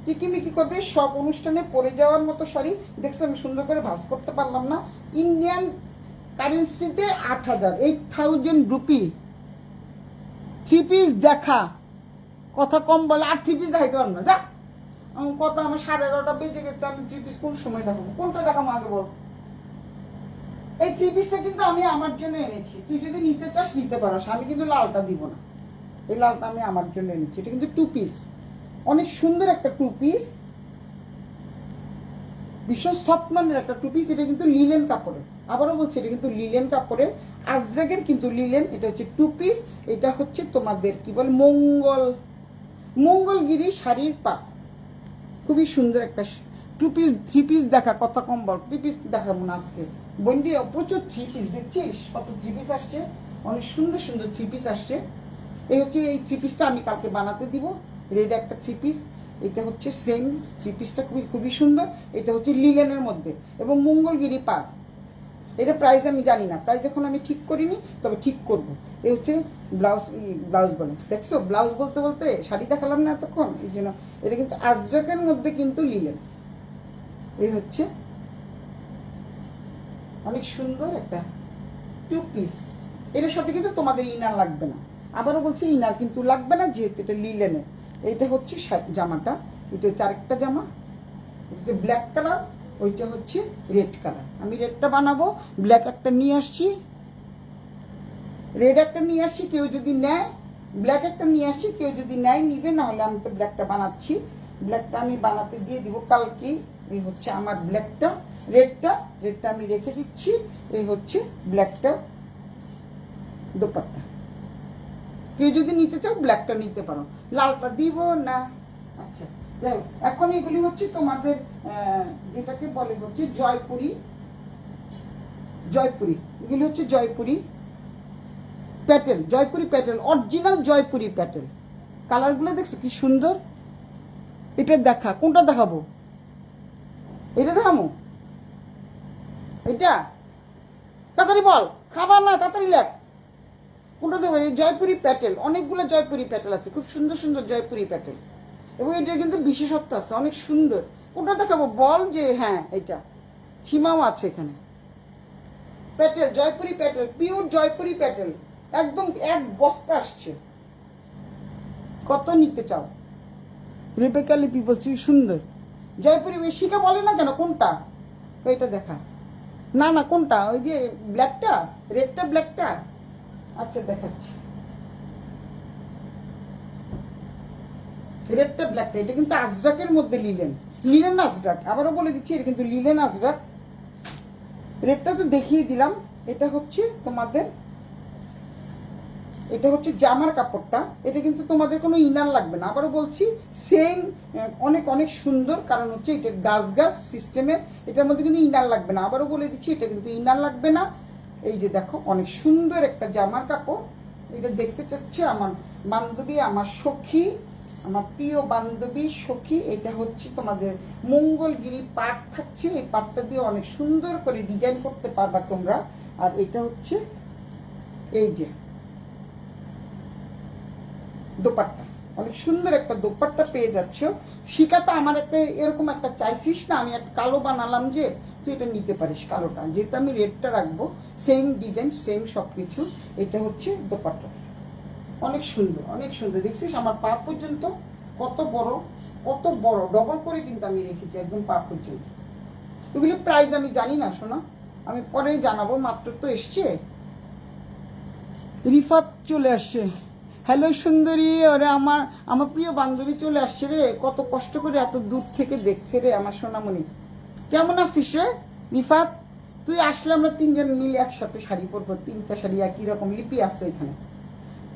চিকিমিকি করবে, সব অনুষ্ঠানে পরে যাওয়ার মতো শাড়ি। দেখছো আমি সুন্দর করে ভাঁজ করতে পারলাম না। Indian কারেন্সিতে 8,000 rupee. 3 পিস দেখা, কথা কম বলে, আর 3 পিস দেখাইতে পারবো না, যা। কথা আমার 11:30 বেজে গেছে, আমি 3 পিস কোন সময় দেখাবো, কোনটা দেখাবো আগে বল। এই 3 পিসটা কিন্তু আমি আমার জন্য এনেছি, তুই যদি নিতে চাস নিতে পারো, আমি কিন্তু লালটা দিব না, এই লালটা আমি আমার জন্য এনেছি। এটা কিন্তু 2 পিস, অনেক সুন্দর একটা 2 পিস, ভীষণ সফট মানের একটা 2 পিস। এটা কিন্তু লিলেন কাপড়ের, আবারও বলছি এটা কিন্তু লিলেন কাপড়ের, আজরাকের কিন্তু লিলেন। এটা হচ্ছে 2 পিস। এটা হচ্ছে তোমাদের কি বল, মঙ্গলগিরি শাড়ির পাক, খুবই সুন্দর একটা 2 পিস। 3 পিস দেখা, কথা কম বল, 3 পিস দেখাবো না আজকে বন্ডি, প্রচুর 3 পিস দেখছিস, কত 3 পিস আসছে, অনেক সুন্দর সুন্দর 3 পিস আসছে। এই হচ্ছে এই 3 পিসটা আমি কালকে বানাতে দিব, রেড একটা 3 পিস। এটা হচ্ছে সেম 3 পিসটা, খুবই খুবই সুন্দর। এটা হচ্ছে লিলেনের মধ্যে এবং মঙ্গলগিরি পাক। এটা প্রাইস আমি জানি না, প্রাইস এখন আমি ঠিক করিনি, তবে ঠিক করব। এই হচ্ছে ব্লাউজ বলে, দেখছো ব্লাউজ বলতে বলতে শাড়ি দেখালাম না এতক্ষণ, এই জন্য। এটা কিন্তু আজরাকের মধ্যে কিন্তু লিলেন। এই হচ্ছে অনেক সুন্দর একটা 2 পিস। এটার সাথে কিন্তু তোমাদের ইনার লাগবে না, আবারও বলছি ইনার কিন্তু লাগবে না, যেহেতু এটা লিলেনের। এইটা হচ্ছে জামাটা, এটা হচ্ছে আরেকটা জামা, এটা ব্ল্যাক কালার, ওইটা হচ্ছে রেড কালার। আমি রেডটা বানাবো, ব্ল্যাক একটা নিয়ে আসছি, রেড একটা নিয়ে আসছি, কেউ যদি নেয়, ব্ল্যাক একটা নিয়ে আসছি, কেউ যদি নেয় নিবে, নাহলে আমি তো ব্ল্যাকটা বানাচ্ছি, ব্ল্যাকটা আমি বানাতে দিয়ে দিব কালকেই। এই হচ্ছে আমার ব্ল্যাকটা, রেডটা আমি রেখে দিচ্ছি। এই হচ্ছে ব্ল্যাকটা দোপাট্টা, কেউ যদি নিতে চাও ব্ল্যাকটা নিতে পারো, লালটা দিব না। আচ্ছা যাই হোক, এখন এগুলি হচ্ছে তোমাদের যেটাকে বলে হচ্ছে জয়পুরি, এগুলি হচ্ছে জয়পুরি প্যাটেল, অরিজিনাল জয়পুরি প্যাটেল। কালারগুলো দেখছো কি সুন্দর। এটা দেখা, কোনটা দেখাবো? এটা দেখাবো, এটা তাড়াতাড়ি বল, খাবার না, তাড়াতাড়ি লেখ। কোনটা দেবো? জয়পুরি প্যাটেল, অনেকগুলো জয়পুরি প্যাটেল আছে, খুব সুন্দর সুন্দর জয়পুরি প্যাটেল, এবং এটার কিন্তু বিশেষত্ব আছে, অনেক সুন্দর। কোনটা দেখাবো বল? যে হ্যাঁ এটা সীমাও আছে এখানে। প্যাটেল, জয়পুরি প্যাটেল, পিওর জয়পুরি প্যাটেল, একদম এক বস্তা আসছে। কত নিতে চাও? রেবেকা লিপি বলছি সুন্দর জয়পুরি। শিখা বলে না কেন কোনটা? এটা দেখা না, না কোনটা? ওই যে ব্ল্যাকটা, রেডটা ব্ল্যাকটা। আচ্ছা দেখাচ্ছি, রেডটা ব্ল্যাকটা। এটা কিন্তু আজরাকের মধ্যে লিলেন, লিলেন আজরাক, আবারও বলে দিচ্ছি এটা কিন্তু লিলেন আজরাক। রেডটা তো দেখিয়ে দিলাম। এটা হচ্ছে তোমাদের, এটা হচ্ছে জামার কাপড়টা। এটা কিন্তু তোমাদের কোনো ইনার লাগবে না, আবারও বলছি সেম, অনেক অনেক সুন্দর। কারণ হচ্ছে এটা গাছ গাছ সিস্টেমের, এটার মধ্যে কিন্তু ইনার লাগবে না, আবারও বলে দিচ্ছি এটা কিন্তু ইনার লাগবে না। এই যে দেখো অনেক সুন্দর একটা জামার কাপড়। এটা দেখতে চাচ্ছে আমার বান্ধবী, আমার সখী, আমার প্রিয় বান্ধবী সখী। এটা হচ্ছে তোমাদের মঙ্গলগিরি পাট থাকছে, এই পাটটা দিয়ে অনেক সুন্দর করে ডিজাইন করতে পারবা তোমরা। আর এটা হচ্ছে এই যে দোপাট্টা, অনেক সুন্দর একটা দোপাট্টা পেয়ে যাচ্ছ। শিকাটা আমার একটা এরকম একটা চাইছিস না, আমি একটা কালো বানালাম, যে তুই এটা নিতে পারিস কালোটা, যেহেতু আমি রেডটা রাখবো। সেম ডিজাইন, সেম সব কিছু। এটা হচ্ছে দোপাট্টা, অনেক সুন্দর, অনেক সুন্দর। দেখছিস আমার পা পর্যন্ত কত বড়, কত বড়, ডবল করে কিন্তু আমি রেখেছি একদম পা পর্যন্ত। এগুলি প্রাইস আমি জানি না শোনা, আমি পরে জানাবো, মাত্র তো এসছে। রিফাত চলে আসছে, হ্যালো সুন্দরী। ওরে আমার আমার প্রিয় বান্ধবী চলে আসছে রে, কত কষ্ট করে এত দূর থেকে দেখছে রে আমার সোনামণি। কেমন আছিস রে রিফাত? তুই আসলে আমরা তিনজন মিলে একসাথে শাড়ি পরবো, তিনটা শাড়ি একই রকম, লিপি আছে এখানে।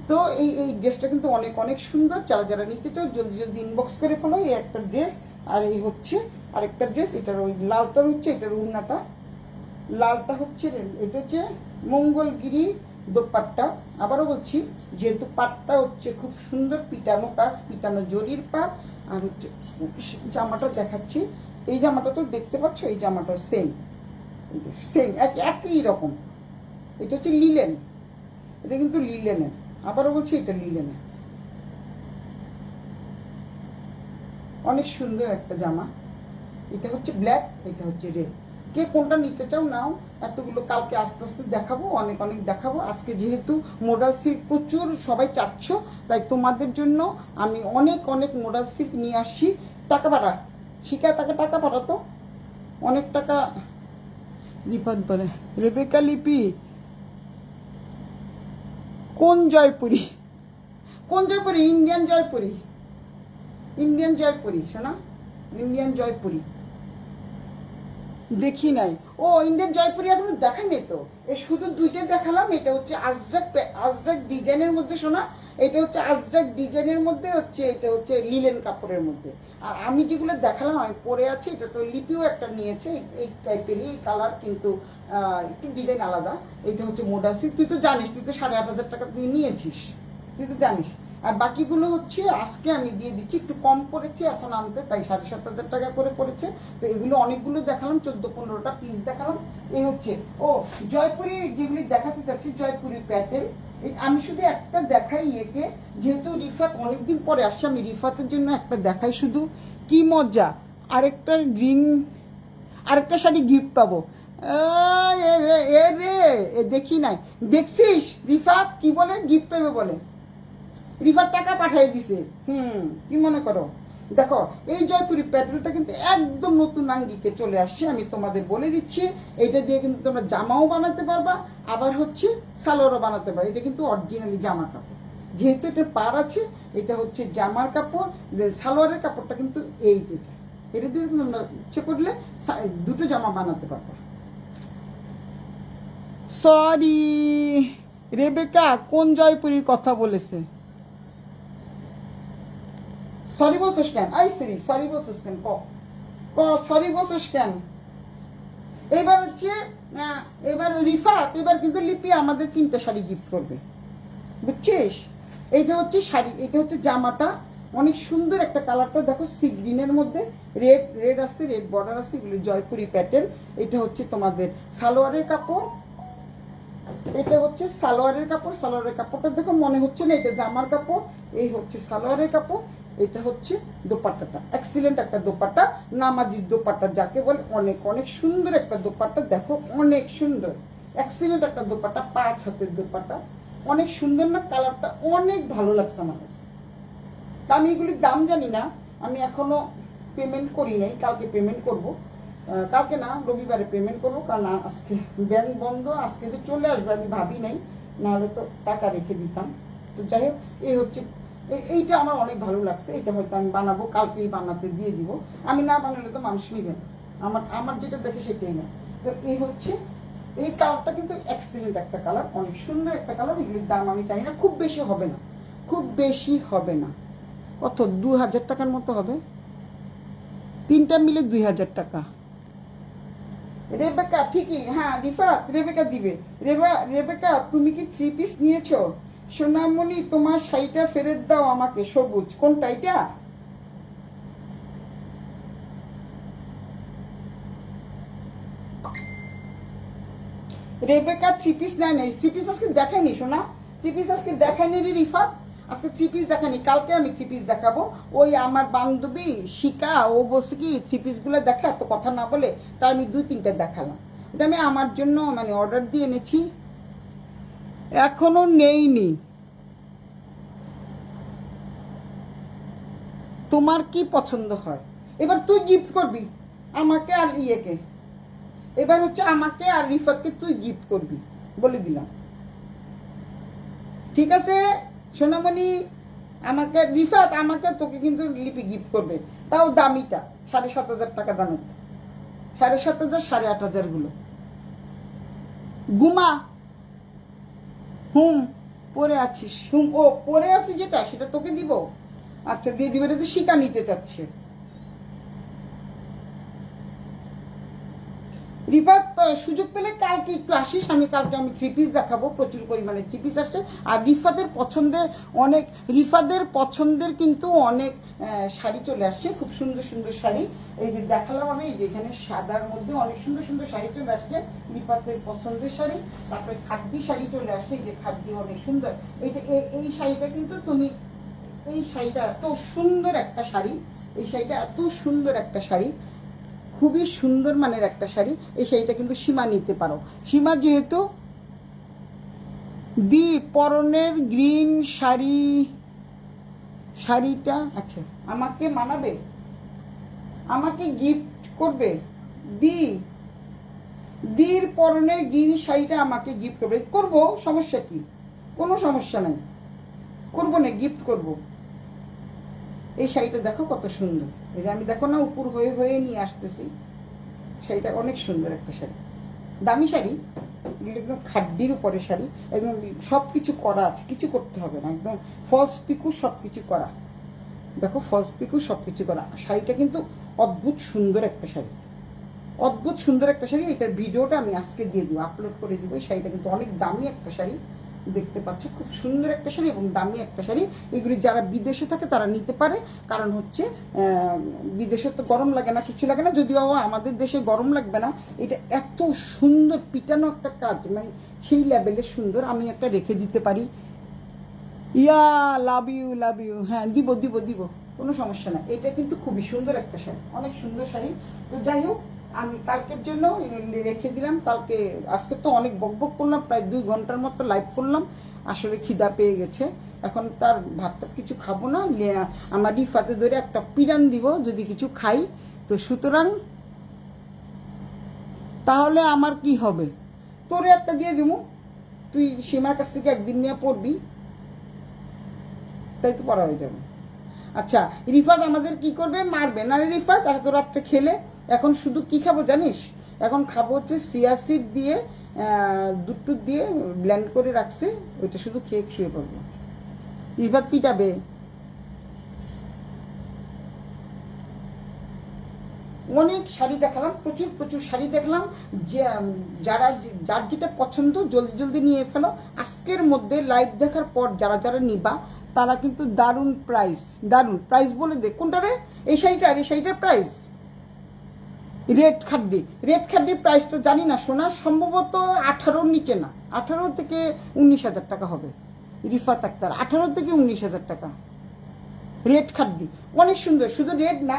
তো এই ড্রেসটা কিন্তু অনেক অনেক সুন্দর। যারা যারা নিতে চাও জলদি জলদি ইনবক্স করে ফেলো। এই একটা ড্রেস, আর এই হচ্ছে আরেকটা ড্রেস। এটার ওই লালটা হচ্ছে এটার উন্নাটা, লালটা হচ্ছে, এটা হচ্ছে মঙ্গলগিরি দোপাট্টা। আবারও বলছি, যেহেতু পাটটা হচ্ছে খুব সুন্দর পিটানো কাজ, পিটানো জরির পাট। আর হচ্ছে জামাটা দেখাচ্ছি, এই জামাটা তো দেখতে পাচ্ছ, এই জামাটা সেম, সেম একই রকম। এটা হচ্ছে লিলেন, এটা কিন্তু লিলেনের, আবারও বলছি এটা লিলেনের। অনেক সুন্দর একটা জামা। এটা হচ্ছে ব্ল্যাক, এটা হচ্ছে রেড। কে কোনটা নিতে চাও নাও। এতগুলো কালকে আস্তে আস্তে দেখাবো, অনেক অনেক দেখাবো। আজকে যেহেতু মোডাল সিল্ক প্রচুর সবাই চাচ্ছ, তাই তোমাদের জন্য আমি অনেক অনেক মোডাল সিল্ক নিয়ে আসছি। টাকা পাঠা, শিখা তাকে টাকা পাঠাতো, অনেক টাকা। রিপাত বলে, রেবেকা লিপি কোন জয়পুরি? কোন জয়পুরি? ইন্ডিয়ান জয়পুরি, ইন্ডিয়ান জয়পুরি শোনা, ইন্ডিয়ান জয়পুরি দেখি নাই। ও ইন্ডিয়ান জয়পুরি এখন দেখাই নেই তো, এই শুধু দুইটা দেখালাম। এটা হচ্ছে আজরাক, আজরাক ডিজাইনের মধ্যে শোনা, এটা হচ্ছে আজরাক ডিজাইনের মধ্যে হচ্ছে, এটা হচ্ছে লিলেন কাপড়ের মধ্যে। আর আমি যেগুলো দেখালাম আমি পরে আছি, এটা তো লিপিও একটা নিয়েছে এই টাইপেরই কালার, কিন্তু একটু ডিজাইন আলাদা। এটা হচ্ছে মোডাল সিল্ক, তুই তো জানিস, তুই তো 8,500 টাকা দিয়ে নিয়েছিস, তুই তো জানিস। আর বাকিগুলো হচ্ছে আজকে আমি দিয়ে দিচ্ছি, একটু কম পড়েছে এখন আনতে, তাই 7,500 টাকা করে পড়েছে। তো এগুলো অনেকগুলো দেখালাম, 14-15টা পিস দেখালাম। এই হচ্ছে ও জয়পুরি, যেগুলি দেখাতে চাচ্ছি জয়পুরি প্যাটেল। আমি শুধু একটা দেখাই একে, যেহেতু রিফাত অনেকদিন পরে আসছে, আমি রিফাতের জন্য একটা দেখাই শুধু। কি মজা, আরেকটা গ্রিন, আরেকটা শাড়ি গিফট পাবো। এ রে, দেখি নাই, দেখছিস রিফাত কি বলে গিফট পাবে বলে, রিফার টাকা পাঠিয়ে দিছে। কি মনে করো? দেখো এই জয়পুরি প্যাটেলটা কিন্তু একদম নতুন আঙ্গিকে চলে আসছে, আমি তোমাদের বলে দিচ্ছি। এটা দিয়ে কিন্তু তোমরা জামাও বানাতে পারবা, আবার হচ্ছে সালোয়ারও বানাতে পারবে। এটা কিন্তু অরিজিনালি জামার কাপড়, যেহেতু এটা পার আছে, এটা হচ্ছে জামার কাপড়। সালোয়ারের কাপড়টা কিন্তু এই যেটা, এটা দিয়ে তোমরা ইচ্ছে করলে দুটো জামা বানাতে পারবা। সরি রেবেকা, কোন জয়পুরীর কথা বলেছে? সরি বলছিস কেন? আই সরি, সরি বলছিস কেন? ক সরি বলছিস কেন? এবার হচ্ছে এবার রিফাত, এবার কিন্তু লিপি আমাদের 3টা শাড়ি গিফট করবে, বুঝছিস? এইটা হচ্ছে শাড়ি, এটা হচ্ছে জামাটা, অনেক সুন্দর একটা কালারটা দেখো, সি গ্রিনের মধ্যে রেড রেড আছে, রেড বর্ডার আছে, এগুলো জয়পুরি প্যাটেল। এটা হচ্ছে তোমাদের সালোয়ারের কাপড়, এটা হচ্ছে সালোয়ারের কাপড়। সালোয়ারের কাপড়টা দেখো, মনে হচ্ছে না এটা জামার কাপড়। এই হচ্ছে সালোয়ারের কাপড়, এটা হচ্ছে দোপাট্টাটা, এক্সিলেন্ট একটা দোপাট্টা, নামাজির দোপাট্টা যাকে বলে, অনেক অনেক সুন্দর একটা দোপাট্টা দেখো, অনেক সুন্দর এক্সিলেন্ট একটা দোপাট্টা, 5 হাতের দোপাট্টা, অনেক সুন্দর না কালারটা, অনেক ভালো লাগছে আমার কাছে। তা আমি এগুলির দাম জানি না, আমি এখনো পেমেন্ট করি নাই, কালকে পেমেন্ট করব, কালকে না রবিবারে পেমেন্ট করবো, কারণ আজকে ব্যাংক বন্ধ, আজকে যে চলে আসবে আমি ভাবি নাই, নাহলে তো টাকা রেখে দিতাম। তো যাই হোক, এই হচ্ছে এইটা আমার অনেক ভালো লাগছে, এটা হয়তো আমি বানাবো, কালকেই বানাতে দিয়ে দিব, আমি না বানালে তো মানুষ নিবে না, আমার আমার যেটা দেখে সেটাই না। তো এই হচ্ছে, এই কালারটা কিন্তু এক্সিলেন্ট একটা কালার, অনেক সুন্দর একটা কালার। এগুলির দাম আমি জানি না, খুব বেশি হবে না, খুব বেশি হবে না, কত 2000 টাকার মতো হবে, তিনটা মিলে 2000 টাকা। রেবেকা ঠিকই, হ্যাঁ রিফাত রেবেকা দিবে। রেবেকা তুমি কি 3 পিস নিয়েছো? সোনামণি তোমার শাড়িটা ফেরত দাও আমাকে, সবুজ, কোনটা এটা? রেবেকা 3 পিস নেয় নাই, 3 পিস আজকে দেখায়নি সোনা, 3 পিস আজকে দেখায়নি রে রিফাত, আজকে 3 পিস দেখানি, কালকে আমি 3 পিস দেখাবো। ওই আমার বান্ধবী শিকা, ও বসে কি 3 পিসগুলো দেখা, এত কথা না বলে, তাই আমি 2-3টা দেখালাম। এটা আমি আমার জন্য মানে অর্ডার দিয়ে এনেছি, এখনো নেইনি। তোমার কি পছন্দ হয়? এবার তুই গিফট করবি আমাকে আর ইয়েকে, এবার হচ্ছে আমাকে আর রিফাতকে তুই গিফট করবি, বলে দিলাম, ঠিক আছে সোনামণি? আমাকে রিফাত, আমাকে তোকে কিন্তু লিপি গিফট করবে, তাও দামিটা, 7,500 টাকা দামের, 7,500 8,500 গুলো। ঘুমা, হুম পরে আছিস, হুম ও পরে আছি যেটা, সেটা তোকে দিব, আচ্ছা দিয়ে দিবে, এটা তো শিকা নিতে চাচ্ছে। রিফাত সুযোগ পেলে কালকে একটু আসিস, আমি কালকে 3 পিস দেখাবো, প্রচুর পরিমাণে 3 পিস আসছে। আর রিফাতের পছন্দের কিন্তু অনেক শাড়ি চলে আসছে, খুব সুন্দর সুন্দর শাড়ি। এই যে দেখালাম আমি, এই যে এখানে সাদার মধ্যে অনেক সুন্দর সুন্দর শাড়ি চলে আসছে, রিফাতের পছন্দের শাড়ি। তারপরে খাদ্যি শাড়ি চলে আসছে, এই যে খাদ্যি অনেক সুন্দর। এইটা এই শাড়িটা কিন্তু তুমি, এই শাড়িটা এত সুন্দর একটা শাড়ি, এই শাড়িটা এত সুন্দর একটা শাড়ি, খুবই সুন্দর মানের একটা শাড়ি। এই শাড়িটা কিন্তু সীমা নিতে পারো, সীমা যেহেতু দি পরনের গ্রিন শাড়িটা, আচ্ছা আমাকে মানাবে, আমাকে গিফট করবে, দির পরনের গ্রিন শাড়িটা আমাকে গিফট করবে, করবো, সমস্যা কি? কোনো সমস্যা নাই, করবো না, গিফট করবো। এই শাড়িটা দেখো কত সুন্দর, এই যে আমি দেখো না উপর হয়ে হয়ে নিয়ে আসতেছি, শাড়িটা অনেক সুন্দর একটা শাড়ি, দামি শাড়ি, একদম খাড্ডির উপরে শাড়ি, একদম সব কিছু করা আছে, কিছু করতে হবে না, একদম ফলস পিকু সব কিছু করা, দেখো ফলস পিকু সব কিছু করা। শাড়িটা কিন্তু অদ্ভুত সুন্দর একটা শাড়ি, অদ্ভুত সুন্দর একটা শাড়ি। এটার ভিডিওটা আমি আজকে দিয়ে দিব, আপলোড করে দিব। এই শাড়িটা কিন্তু অনেক দামি একটা শাড়ি, দেখতে পাচ্ছ, খুব সুন্দর একটা শাড়ি এবং দামি একটা শাড়ি। এগুলি যারা বিদেশে থাকে তারা নিতে পারে, কারণ হচ্ছে বিদেশে তো গরম লাগে না, কিছু লাগে না, যদিও আমাদের দেশে গরম লাগবে না। এটা এত সুন্দর পিটানো একটা কাজ, মানে সেই লেভেলের সুন্দর। আমি একটা রেখে দিতে পারি, ইয়া লাভ ইউ, হ্যাঁ দিব দিব দিব, কোনো সমস্যা না। এটা কিন্তু খুবই সুন্দর একটা শাড়ি, অনেক সুন্দর শাড়ি। তো যাই হোক, আমি কালকের জন্য রেখে দিলাম, কালকে, আজকে তো অনেক বকবক করলাম, প্রায় 2 ঘন্টার মতো লাইভ করলাম, আসলে খিদা পেয়ে গেছে, এখন তার ভাতটা কিছু খাবো না, আমার রিফাতে ধরে একটা পিরান দিব যদি কিছু খাই। তো সুতরাং তাহলে আমার কি হবে, তোরে একটা দিয়ে দিব, তুই সীমার কাছ থেকে একদিন নিয়ে পড়বি, তাই তো পড়া হয়ে যাবে। আচ্ছা রিফাত আমাদের কি করবে, মারবে না রে রিফাত, এত রাত্রে খেলে। এখন শুধু কি খাবো জানিস, এখন খাবো হচ্ছে চিয়া সিড দিয়ে দুধ দিয়ে ব্লেন্ড করে রাখছে, ওইটা শুধু খেয়ে শুয়ে পড়বো। রিফাত পিটাবে। অনেক শাড়ি দেখালাম, প্রচুর প্রচুর শাড়ি দেখলাম, যার যেটা পছন্দ জলদি জলদি নিয়ে ফেলো। আজকের মধ্যে লাইভ দেখার পর যারা যারা নিবা তারা কিন্তু দারুণ প্রাইস বলে দে। কোনটা রে? এই শাড়িটার প্রাইস রেড খাড্ডির প্রাইসটা জানি না সোনা, সম্ভবত 18-র নিচে না, 18 থেকে 19,000 টাকা হবে। রিফাত আক্তার 18 থেকে 19,000 টাকা রেড খাড্ডি, অনেক সুন্দর। শুধু রেড না,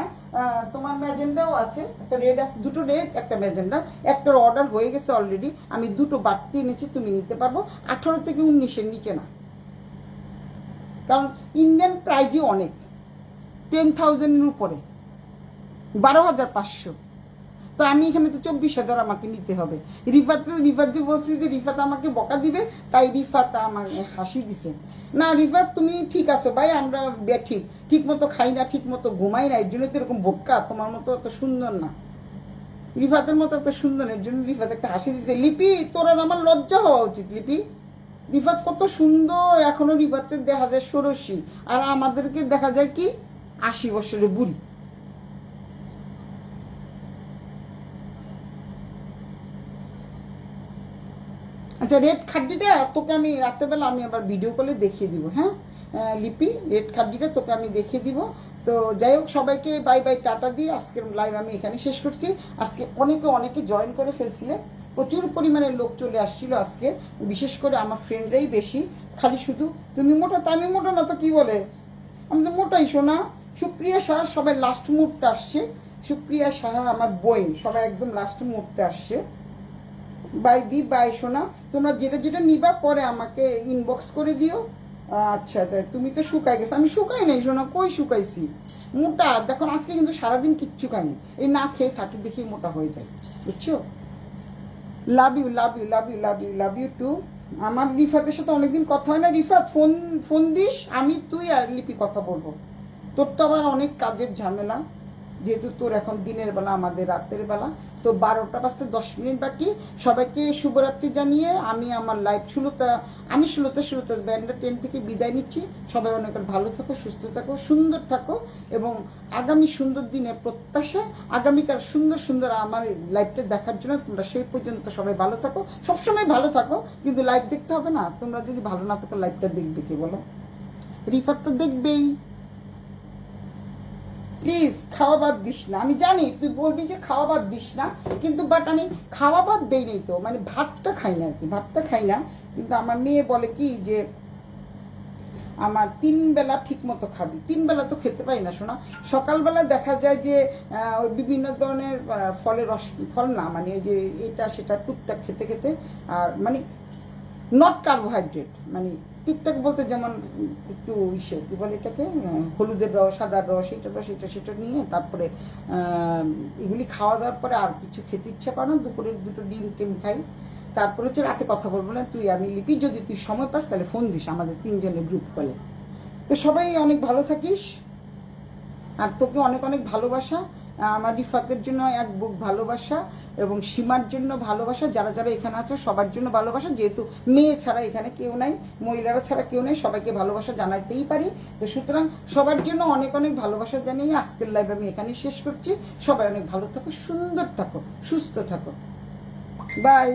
তোমার ম্যাজেন্ডাও আছে, একটা রেড আছে, দুটো রেড একটা ম্যাজেন্ডা। একটার অর্ডার হয়ে গেছে অলরেডি, আমি দুটো বাড়তি এনেছি, তুমি নিতে পারবো। 18 থেকে 19-এর নিচে না, কারণ ইন্ডিয়ান প্রাইজই অনেক, 10,000-এর উপরে, 12,500। তো আমি এখানে তো 24,000 আমাকে নিতে হবে। রিফাত যে বলছি যে রিফাত আমাকে বকা দিবে, তাই রিফাত আমাকে হাসি দিছে। না রিফাত তুমি ঠিক আছো ভাই, আমরা ঠিক মতো খাই না, ঠিক মতো ঘুমাই না, এর জন্য তো এরকম বোকা, তোমার মতো এত সুন্দর না, রিফাতের মতো এত সুন্দর, এর জন্য রিফাত একটা হাসি দিছে। লিপি তোর আর আমার লজ্জা হওয়া উচিত। লিপি, রিফাত কত সুন্দর, এখনো রিফাতকে দেখা যায় 16, আর আমাদেরকে দেখা যায় কি 80 বছরের বুড়ি। আচ্ছা, রেড খাড্ডিটা তোকে আমি রাত্রেবেলা আমি আবার ভিডিও কলে দেখিয়ে দিব। হ্যাঁ লিপি, রেড খাড্ডিটা তোকে আমি দেখিয়ে দিব। তো যাই হোক, সবাইকে বাই বাই টাটা দিয়ে আজকের লাইভ আমি এখানে শেষ করছি। আজকে অনেকে জয়েন করে ফেলছিলে, প্রচুর পরিমাণে লোক চলে আসছিল আজকে, বিশেষ করে আমার ফ্রেন্ডরাই বেশি। খালি শুধু তুমি মোটা, তা আমি মোটা না তো কি বলে, আমি তো মোটাই শোনা। সুপ্রিয়া সাহা সবাই লাস্ট মুহূর্তে আসছে, সুপ্রিয়া সাহা আমার বোন, সবাই একদম লাস্ট মুহূর্তে আসছে। বাই দি বাই শোনা, তোমরা যেটা নিবা পরে আমাকে ইনবক্স করে দিও। আচ্ছা তাই, তুমি তো শুকাই গেছো, আমি শুকাই নাই শোনা, কই শুকাইছি, মোটা দেখো আজকে কিন্তু সারাদিন কিচ্ছু খাইনি, এই না খেয়ে থাকি দেখি মোটা হয়ে যায়, বুঝছো। Love you too. আমার রিফাতের সাথে অনেকদিন কথা হয় না। রিফাত ফোন দিস, আমি তুই আর লিপি কথা বলবো। তোর তো আবার অনেক কাজের ঝামেলা, যেহেতু তোর এখন দিনের বেলা, আমাদের রাতের বেলা। তো 12টা বাজতে 10 মিনিট বাকি। সবাইকে শুভরাত্রি জানিয়ে আমি আমার লাইভ সুলতা ব্যান্ডা 10 থেকে বিদায় নিচ্ছি। সবাই অনেক ভালো থাকো, সুস্থ থাকো, সুন্দর থাকো, এবং আগামী সুন্দর দিনের প্রত্যাশা, আগামীকাল সুন্দর আমার লাইভটা দেখার জন্য তোমরা সেই পর্যন্ত সবাই ভালো থাকো, সবসময় ভালো থাকো। কিন্তু লাইভ দেখতে হবে না, তোমরা যদি ভালো না থাকো লাইভটা দেখবে কি বলো? রিফাত তো দেখবেই। প্লিজ খাওয়া বাদ দিস না, আমি জানি তুই বলবি যে খাওয়া বাদ দিস না, কিন্তু বাট আমি খাওয়া বাদ দেই নেই তো, মানে ভাতটা খাই না আর কি, ভাতটা খাই না। কিন্তু আমার মেয়ে বলে কি যে আমার 3 বেলা ঠিক মতো খাবি, 3 বেলা তো খেতে পারি না শোনা। সকালবেলা দেখা যায় যে বিভিন্ন ধরনের ফল না, মানে যে এটা সেটা টুকটাক খেতে আর মানে নট কার্বোহাইড্রেট, মানে টুকটাক বলতে যেমন একটু কি বলে এটাকে, হলুদের রস, সাদার রস, সেটা নিয়ে তারপরে এগুলি খাওয়া দাওয়ার পরে আর কিছু খেতে ইচ্ছা করে না। দুপুরের 2টো ডিম খাই, তারপরে হচ্ছে রাতে কথা বলবো না, তুই আমি লিপি, যদি তুই সময় পাস তাহলে ফোন দিস আমাদের 3 জনের গ্রুপ কলে। তো সবাই অনেক ভালো থাকিস, আর তোকে অনেক ভালোবাসা। আমার রিফাতের জন্য এক বুক ভালোবাসা, এবং সীমার জন্য ভালোবাসা, যারা এখানে আছে সবার জন্য ভালোবাসা। যেহেতু মেয়ে ছাড়া এখানে কেউ নাই, মহিলারা ছাড়া কেউ নেই, সবাইকে ভালোবাসা জানাতেই পারি। তো সুতরাং সবার জন্য অনেক ভালোবাসা জানিয়ে আজকের লাইভ আমি এখানে শেষ করছি। সবাই অনেক ভালো থাকো, সুন্দর থাকো, সুস্থ থাকো, বাই।